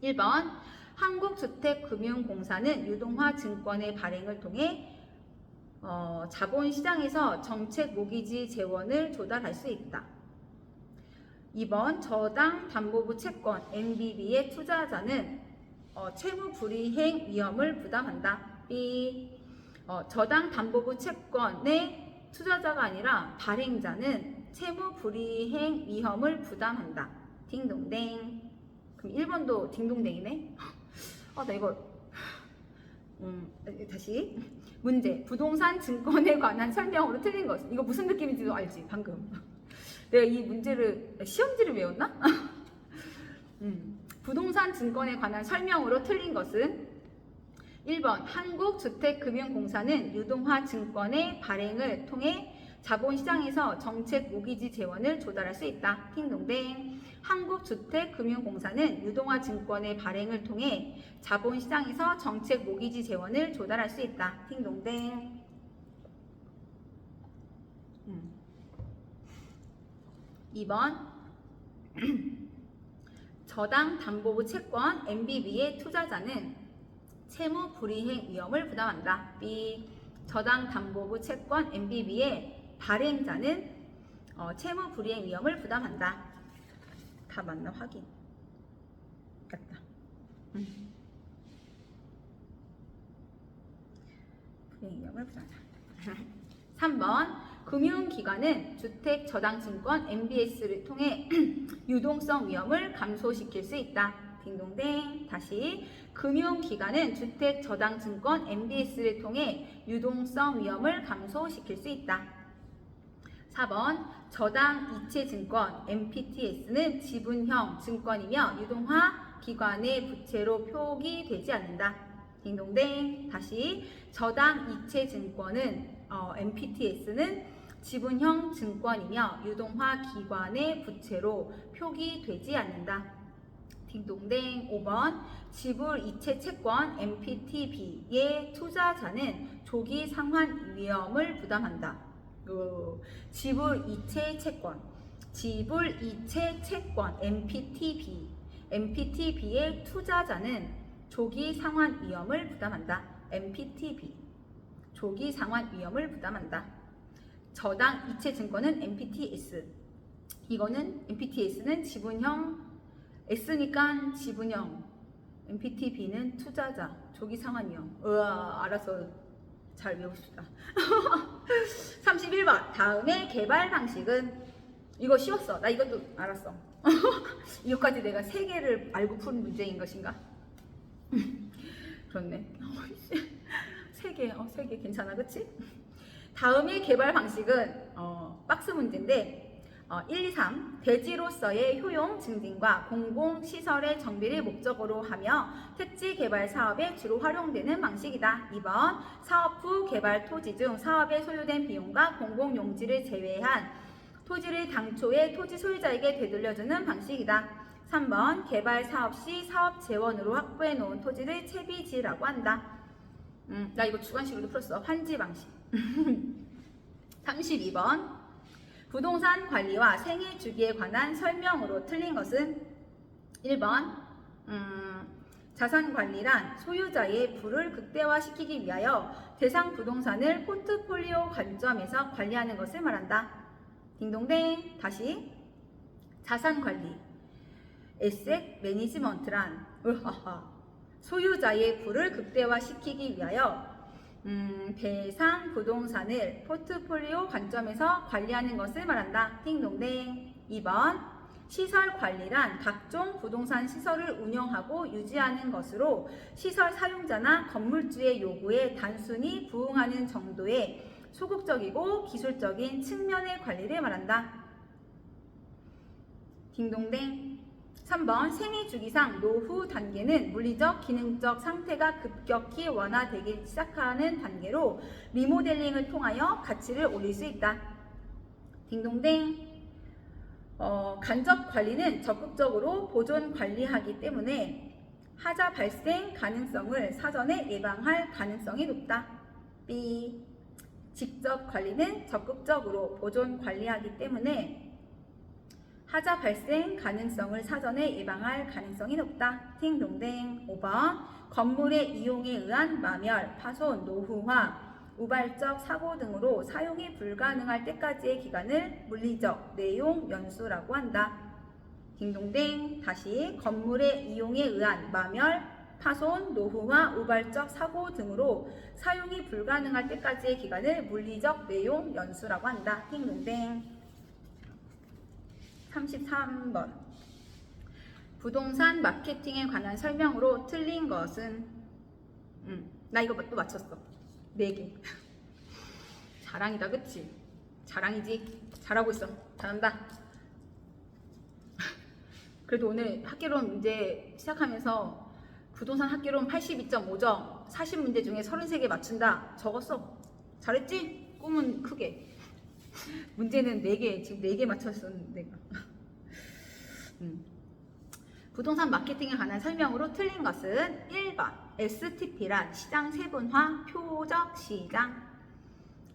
1번 한국주택금융공사는 유동화 증권의 발행을 통해 자본시장에서 정책 모기지 재원을 조달할 수 있다. 2번 저당 담보부 채권 MBB의 투자자는 채무 불이행 위험을 부담한다. B. 저당 담보부 채권의 투자자가 아니라 발행자는 채무 불이행 위험을 부담한다. 딩동댕. 그럼 1번도 딩동댕이네. 나 이거 다시 문제 부동산 증권에 관한 설명으로 틀린 것. 이거 무슨 느낌인지도 알지 방금. 내가 이 문제를 시험지를 외웠나? 부동산 증권에 관한 설명으로 틀린 것은 1번 한국주택금융공사는 유동화 증권의 발행을 통해 자본시장에서 정책 모기지 재원을 조달할 수 있다. 팅동댕. 한국주택금융공사는 유동화 증권의 발행을 통해 자본시장에서 정책 모기지 재원을 조달할 수 있다. 팅동댕. 2번 저당 담보부 채권 MBB의 투자자는 채무 불이행 위험을 부담한다. B. 저당담보부 채권 MBB의 발행자는 채무 불이행 위험을 부담한다. 다 맞나 확인. 맞다. 불이행 위험을 부담한다. 3번. 금융기관은 주택저당증권 MBS를 통해 유동성 위험을 감소시킬 수 있다. 딩동댕. 다시. 금융기관은 주택저당증권 MBS를 통해 유동성 위험을 감소시킬 수 있다. 4번. 저당이체증권 MPTS는 지분형 증권이며 유동화 기관의 부채로 표기되지 않는다. 딩동댕. 다시. 저당이체증권은 MPTS는 지분형 증권이며 유동화 기관의 부채로 표기되지 않는다. 딩동댕. 5번. 지불이체 채권 MPTB의 투자자는 조기 상환 위험을 부담한다. 지불이체 채권 MPTB의 투자자는 조기 상환 위험을 부담한다. MPTB 조기 상환 위험을 부담한다. 저당 이체 증권은 MPTS. 이거는 MPTS는 지분형, S니까 지분형, MPTB는 투자자 조기 상환 위험. 알아서 잘 외우시다. 31번. 다음의 개발 방식은, 이거 쉬웠어. 나 이것도 알았어. 이것까지 내가 3개를 알고 푸는 문제인 것인가? 그렇네. 3개, 3개 괜찮아, 그치? 다음의 개발 방식은 박스 문제인데 1, 2, 3. 대지로서의 효용 증진과 공공시설의 정비를 목적으로 하며 택지 개발 사업에 주로 활용되는 방식이다. 2번. 사업 후 개발 토지 중 사업에 소요된 비용과 공공용지를 제외한 토지를 당초의 토지 소유자에게 되돌려주는 방식이다. 3번. 개발 사업 시 사업 재원으로 확보해 놓은 토지를 채비지라고 한다. 나 이거 주관식으로도 풀었어. 환지 방식. 32번. 부동산 관리와 생애 주기에 관한 설명으로 틀린 것은 1번. 자산 관리란 소유자의 부를 극대화시키기 위하여 대상 부동산을 포트폴리오 관점에서 관리하는 것을 말한다. 딩동댕. 다시. 자산 관리 에셋 매니지먼트란 소유자의 부를 극대화시키기 위하여 대상 부동산을 포트폴리오 관점에서 관리하는 것을 말한다. 띵동댕. 2번. 시설 관리란 각종 부동산 시설을 운영하고 유지하는 것으로 시설 사용자나 건물주의 요구에 단순히 부응하는 정도의 소극적이고 기술적인 측면의 관리를 말한다. 딩동댕. 3번. 생애 주기상 노후 단계는 물리적, 기능적 상태가 급격히 완화되기 시작하는 단계로 리모델링을 통하여 가치를 올릴 수 있다. 딩동댕. 간접 관리는 적극적으로 보존 관리하기 때문에 하자 발생 가능성을 사전에 예방할 가능성이 높다. B. 직접 관리는 적극적으로 보존 관리하기 때문에 하자 발생 가능성을 사전에 예방할 가능성이 높다. 팅동댕. 5번. 건물의 이용에 의한 마멸, 파손, 노후화, 우발적 사고 등으로 사용이 불가능할 때까지의 기간을 물리적 내용 연수라고 한다. 딩동댕. 다시. 건물의 이용에 의한 마멸, 파손, 노후화, 우발적 사고 등으로 사용이 불가능할 때까지의 기간을 물리적 내용 연수라고 한다. 딩동댕. 33번. 부동산 마케팅에 관한 설명으로 틀린 것은 나 이거 또 맞췄어. 4개. 자랑이다, 그치? 자랑이지. 잘하고 있어. 잘한다. 그래도 오늘 학개론 문제 시작하면서 부동산 학개론 82.5점 40문제 중에 33개 맞춘다 적었어. 잘했지? 꿈은 크게. 문제는 4개, 지금 4개 맞췄었는데 내가. 부동산 마케팅에 관한 설명으로 틀린 것은 1번. STP란 시장 세분화, 표적 시장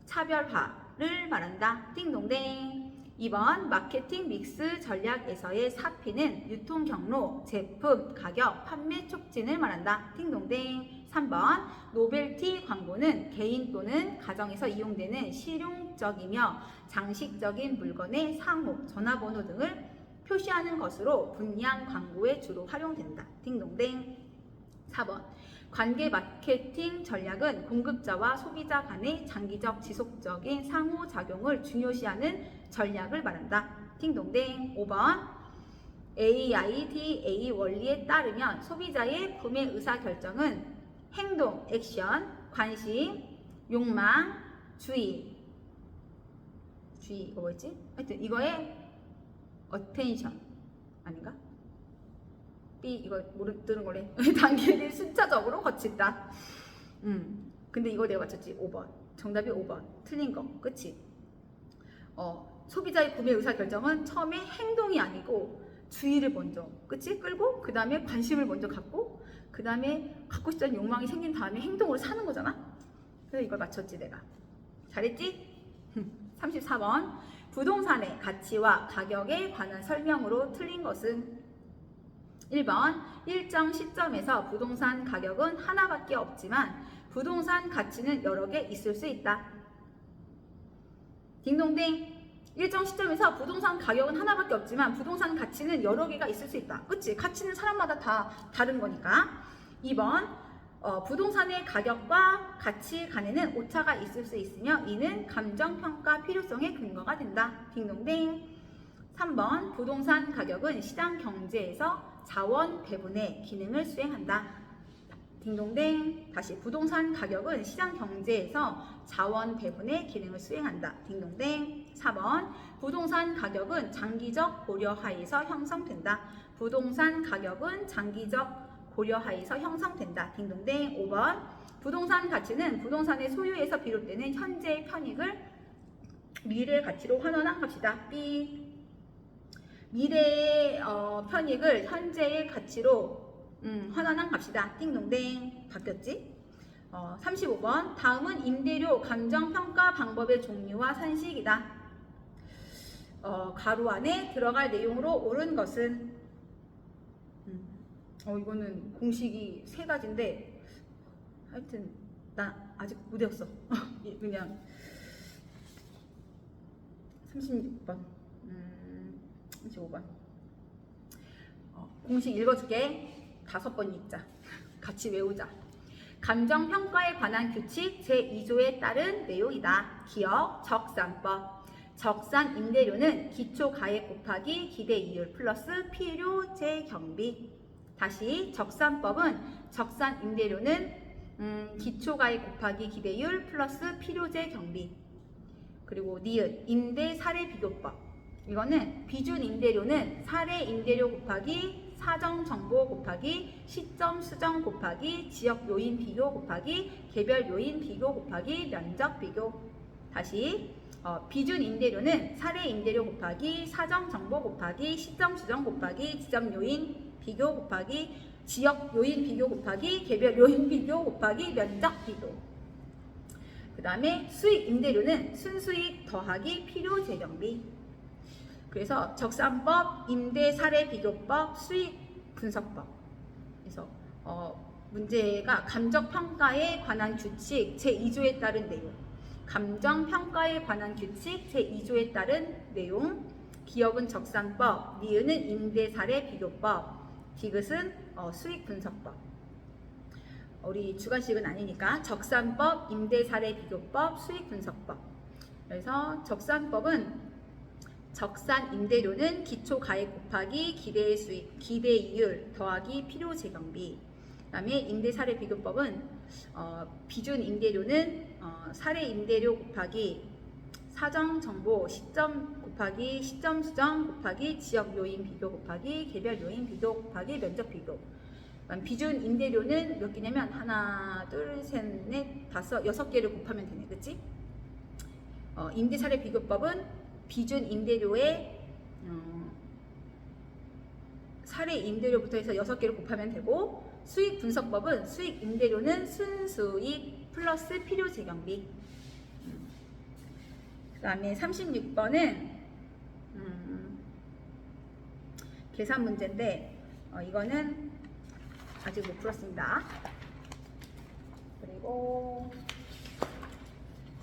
차별화를 말한다. 띵동댕. 2번 마케팅 믹스 전략에서의 4P는 유통 경로, 제품, 가격, 판매 촉진을 말한다. 띵동댕. 3번 노벨티 광고는 개인 또는 가정에서 이용되는 실용적이며 장식적인 물건의 상호, 전화번호 등을 표시하는 것으로 분량 광고에 주로 활용된다. 띵동댕. 4번 관계 마케팅 전략은 공급자와 소비자 간의 장기적 지속적인 상호작용을 중요시하는 전략을 말한다. 띵동댕. 5번 AIDA 원리에 따르면 소비자의 구매 의사결정은 행동, 액션, 관심, 욕망, 주의 이거 뭐였지? 하여튼 이거의 attention 아닌가? B 이거 모르는 거래. 단계를 순차적으로 거친다. 근데 이거 내가 맞췄지. 5번. 정답이 5번. 틀린 거. 그치? 소비자의 구매 의사 결정은 처음에 행동이 아니고 주의를 먼저, 그치? 끌고 그 다음에 관심을 먼저 갖고 그 다음에 갖고 싶다는 욕망이 생긴 다음에 행동으로 사는 거잖아. 그래서 이걸 맞췄지 내가. 잘했지? 34번. 부동산의 가치와 가격에 관한 설명으로 틀린 것은 1번 일정 시점에서 부동산 가격은 하나밖에 없지만 부동산 가치는 여러 개 있을 수 있다. 딩동댕. 일정 시점에서 부동산 가격은 하나밖에 없지만 부동산 가치는 여러 개가 있을 수 있다. 그치? 가치는 사람마다 다 다른 거니까. 2번 부동산의 가격과 가치 간에는 오차가 있을 수 있으며 이는 감정평가 필요성의 근거가 된다. 딩동댕. 3번 부동산 가격은 시장 경제에서 자원 배분의 기능을 수행한다. 딩동댕. 다시 부동산 가격은 시장 경제에서 자원 배분의 기능을 수행한다. 딩동댕. 4번 부동산 가격은 장기적 고려하에서 형성된다. 부동산 가격은 장기적 고려하에서 형성된다. 딩동댕. 5번 부동산 가치는 부동산의 소유에서 비롯되는 현재의 편익을 미래의 가치로 환원한 것이다. B. 미래의 편익을 현재의 가치로 환원한 값이다. 띵동댕. 바뀌었지? 35번 다음은 임대료 감정평가 방법의 종류와 산식이다. 가로 안에 들어갈 내용으로 옳은 것은 이거는 공식이 3가지인데 하여튼 나 아직 못 외웠어. 그냥 36번 35번 공식 읽어줄게. 5번 읽자. 같이 외우자. 감정평가에 관한 규칙 제2조에 따른 내용이다. 기억, 적산법. 적산 임대료는 기초가액 곱하기 기대이율 플러스 필요재 경비. 다시 적산법은 적산 임대료는 기초가액 곱하기 기대율 플러스 필요재 경비. 그리고 니은 임대 사례 비교법. 이거는 비준 임대료는 사례 임대료 곱하기 사정 정보 곱하기 시점 수정 곱하기 지역 요인 비교 곱하기 개별 요인 비교 곱하기 면적 비교. 다시 비준 임대료는 사례 임대료 곱하기 사정 정보 곱하기 시점 수정 곱하기 지점 요인 비교 곱하기 지역 요인 비교 곱하기 개별 요인 비교 곱하기 면적 비교. 그 다음에 수익 임대료는 순수익 더하기 필요 재경비. 그래서 적산법, 임대 사례 비교법, 수익 분석법. 그래서 문제가 감정평가에 관한 규칙 제2조에 따른 내용. 감정평가에 관한 규칙 제2조에 따른 내용. 기억은 적산법, 니은은 임대 사례 비교법, 디귿은 수익 분석법. 우리 주관식은 아니니까 적산법, 임대 사례 비교법, 수익 분석법. 그래서 적산법은 적산 임대료는 기초가액 곱하기 기대 수익, 기대이율 더하기 필요 재경비. 그다음에 임대 사례 비교법은 비준 임대료는 사례 임대료 곱하기 사정 정보 시점 곱하기 시점 수정 곱하기 지역 요인 비교 곱하기 개별 요인 비교 곱하기 면적 비교. 비준 임대료는 몇 개냐면 하나, 둘, 셋, 넷, 다섯, 6개를 곱하면 되네, 그치? 임대 사례 비교법은 비준 임대료의 사례 임대료부터 해서 6개를 곱하면 되고, 수익 분석법은 수익 임대료는 순수익 플러스 필요 재경비. 그 다음에 36번은 계산 문제인데 이거는 아직 못 풀었습니다. 그리고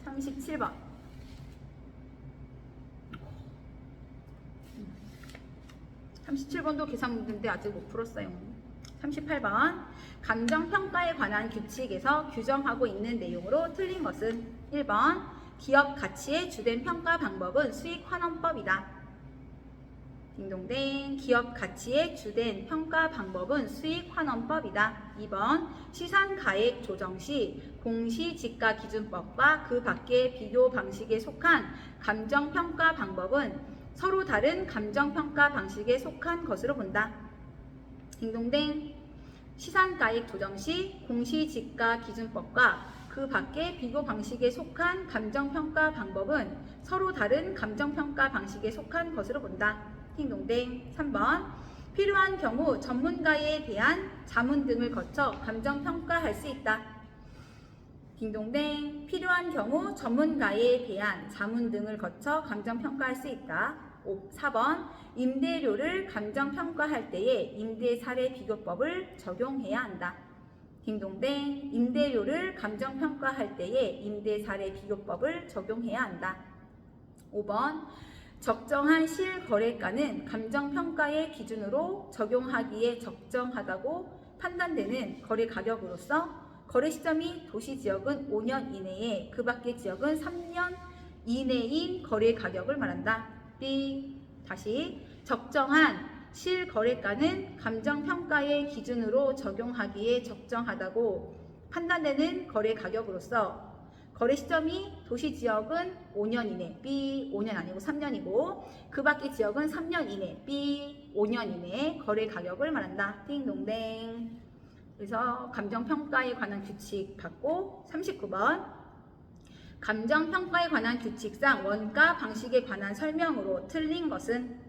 37번. 37번도 계산 문제인데 아직 못 풀었어요. 38번. 감정평가에 관한 규칙에서 규정하고 있는 내용으로 틀린 것은 1번. 기업 가치의 주된 평가 방법은 수익환원법이다. 딩동댕. 기업 가치의 주된 평가 방법은 수익환원법이다. 2번. 시산가액 조정 시 공시지가기준법과 그 밖의 비교 방식에 속한 감정평가 방법은 서로 다른 감정평가 방식에 속한 것으로 본다. 딩동댕. 시산가액 조정 시 공시지가기준법과 그 밖의 비교 방식에 속한 감정평가 방법은 서로 다른 감정평가 방식에 속한 것으로 본다. 딩동댕. 3번. 필요한 경우 전문가에 대한 자문 등을 거쳐 감정평가할 수 있다. 딩동댕. 필요한 경우 전문가에 대한 자문 등을 거쳐 감정평가할 수 있다. 4번. 임대료를 감정평가할 때에 임대사례 비교법을 적용해야 한다. 딩동댕. 임대료를 감정평가할 때에 임대사례 비교법을 적용해야 한다. 5번. 적정한 실거래가는 감정평가의 기준으로 적용하기에 적정하다고 판단되는 거래가격으로서 거래 시점이 도시지역은 5년 이내에 그 밖의 지역은 3년 이내인 거래가격을 말한다. B. 다시. 적정한 실거래가는 감정평가의 기준으로 적용하기에 적정하다고 판단되는 거래가격으로서 거래 시점이 도시지역은 5년 이내, B 5년 아니고 3년이고 그 밖의 지역은 3년 이내, B 5년 이내 거래 가격을 말한다. 띵동댕. 그래서 감정평가에 관한 규칙 받고 39번. 감정평가에 관한 규칙상 원가 방식에 관한 설명으로 틀린 것은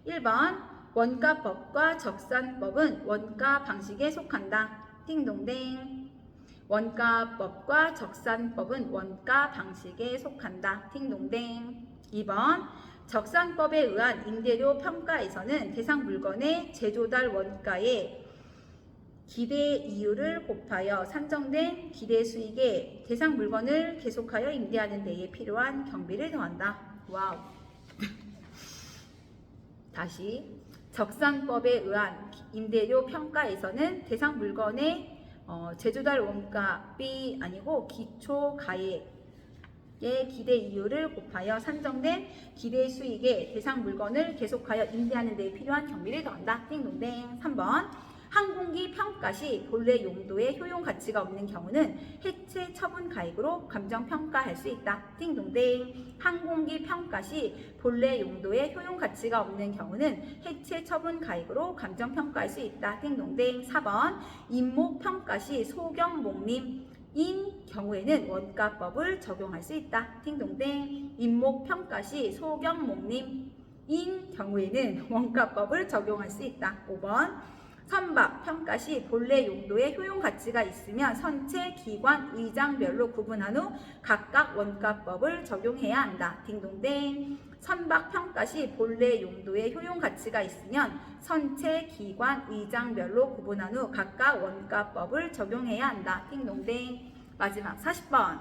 1번. 원가법과 적산법은 원가 방식에 속한다. 띵동댕. 원가법과 적산법은 원가 방식에 속한다. 딩동댕. 2번. 적산법에 의한 임대료 평가에서는 대상 물건의 제조달 원가에 기대 이율을 곱하여 산정된 기대 수익에 대상 물건을 계속하여 임대하는 데에 필요한 경비를 더한다. 와우. 다시. 적산법에 의한 임대료 평가에서는 대상 물건의 제조달 원가 B 아니고 기초가액의 기대 이율을 곱하여 산정된 기대 수익에 대상 물건을 계속하여 임대하는 데 필요한 경비를 더한다. 띵동댕. 3번. 항공기 평가 시 본래 용도의 효용 가치가 없는 경우는 해체 처분 가액으로 감정 평가할 수 있다. 띵동댕. 항공기 평가 시 본래 용도의 효용 가치가 없는 경우는 해체 처분 가액으로 감정 평가할 수 있다. 띵동댕. 4번. 임목 평가 시 소경 목림인 경우에는 원가법을 적용할 수 있다. 띵동댕. 임목 평가 시 소경 목림인 경우에는 원가법을 적용할 수 있다. 5번. 선박 평가 시 본래 용도의 효용 가치가 있으면 선체, 기관, 의장별로 구분한 후 각각 원가법을 적용해야 한다. 딩동댕. 선박 평가 시 본래 용도의 효용 가치가 있으면 선체, 기관, 의장별로 구분한 후 각각 원가법을 적용해야 한다. 딩동댕. 마지막 40번.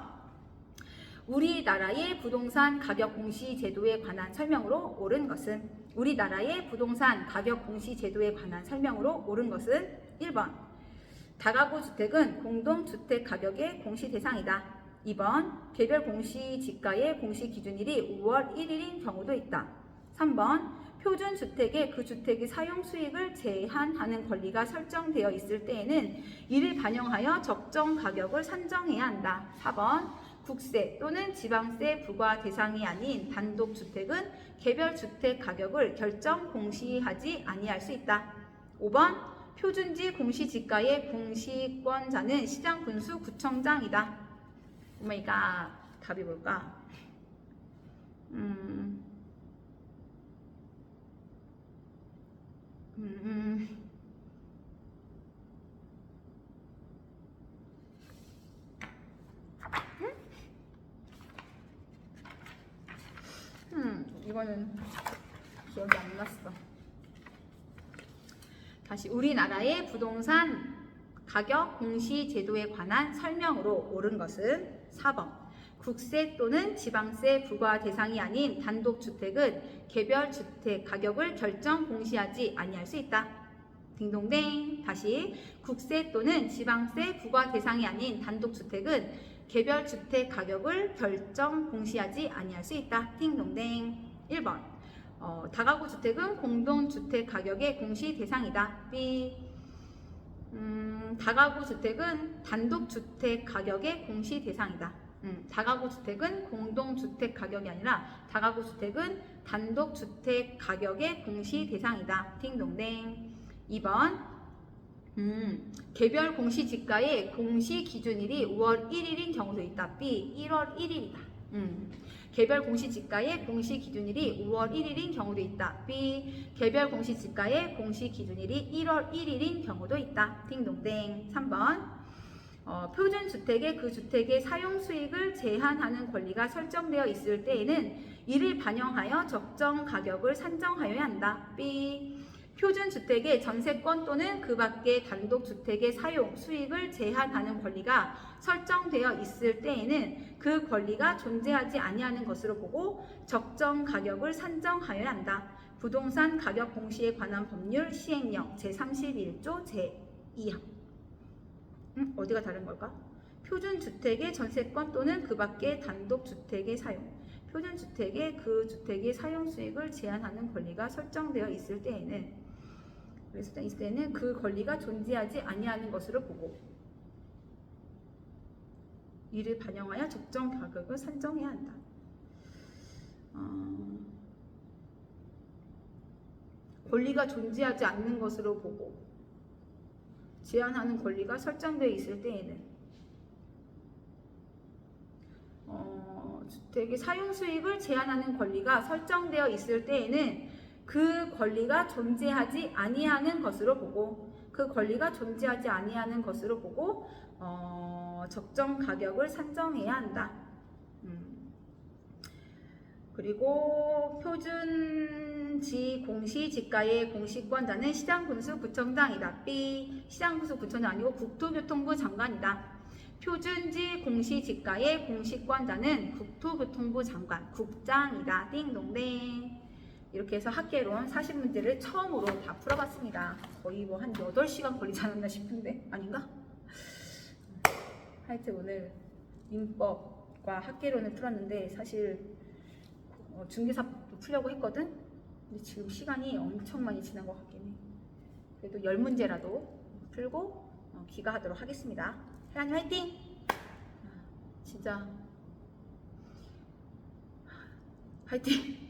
우리나라의 부동산 가격 공시 제도에 관한 설명으로 옳은 것은? 우리나라의 부동산 가격 공시 제도에 관한 설명으로 옳은 것은 1번. 다가구 주택은 공동주택 가격의 공시 대상이다. 2번. 개별 공시지가의 공시 기준일이 5월 1일인 경우도 있다. 3번. 표준주택에 그 주택의 사용 수익을 제한하는 권리가 설정되어 있을 때에는 이를 반영하여 적정 가격을 산정해야 한다. 4번. 국세 또는 지방세 부과 대상이 아닌 단독주택은 개별주택 가격을 결정 공시하지 아니할 수 있다. 5번. 표준지 공시지가의 공시권자는 시장분수구청장이다. 오마이갓. 답이 뭘까? 이거는 기억이 안 났어. 다시 우리나라의 부동산 가격 공시 제도에 관한 설명으로 옳은 것은 4번. 국세 또는 지방세 부과 대상이 아닌 단독주택은 개별 주택 가격을 결정 공시하지 아니할 수 있다. 딩동댕. 다시 국세 또는 지방세 부과 대상이 아닌 단독주택은 개별 주택 가격을 결정 공시하지 아니할 수 있다. 딩동댕. 1번. 다가구 주택은 공동주택 가격의 공시 대상이다. B. 다가구 주택은 단독주택 가격의 공시 대상이다. 다가구 주택은 공동주택 가격이 아니라 다가구 주택은 단독주택 가격의 공시 대상이다. 딩동댕. 2번. 개별 공시지가의 공시 기준일이 5월 1일인 경우도 있다. B. 1월 1일이다. 개별 공시지가의 공시 기준일이 5월 1일인 경우도 있다. B. 개별 공시지가의 공시 기준일이 1월 1일인 경우도 있다. 딩동댕. 3번. 표준주택의 그 주택의 사용 수익을 제한하는 권리가 설정되어 있을 때에는 이를 반영하여 적정 가격을 산정하여야 한다. B. 표준주택의 전세권 또는 그 밖의 단독주택의 사용 수익을 제한하는 권리가 설정되어 있을 때에는 그 권리가 존재하지 아니하는 것으로 보고 적정 가격을 산정하여야 한다. 부동산 가격 공시에 관한 법률 시행령 제31조 제2항. 어디가 다른 걸까? 표준주택의 전세권 또는 그 밖의 단독주택의 사용. 표준주택의 그 주택의 사용 수익을 제한하는 권리가 설정되어 있을 때에는 그 권리가 존재하지 아니하는 것으로 보고 이를 반영하여 적정 가격을 산정해야 한다. 권리가 존재하지 않는 것으로 보고 제한하는 권리가 설정되어 있을 때에는 주택의 사용 수익을 제한하는 권리가 설정되어 있을 때에는 그 권리가 존재하지 아니하는 것으로 보고 적정 가격을 산정해야 한다. 그리고 표준지 공시지가의 공시권자는 시장군수구청장이다. B. 시장군수구청장 아니고 국토교통부 장관이다. 표준지 공시지가의 공시권자는 국토교통부 장관, 국장이다. 띵동댕. 이렇게 해서 학계론 40문제를 처음으로 다 풀어봤습니다. 거의 뭐 한 8시간 걸리지 않았나 싶은데 아닌가? 하여튼 오늘 민법과 학계론을 풀었는데 사실 중개사법도 풀려고 했거든? 근데 지금 시간이 엄청 많이 지난 것 같긴 해. 그래도 10문제라도 풀고 귀가하도록 하겠습니다. 혜란이 화이팅! 진짜 화이팅!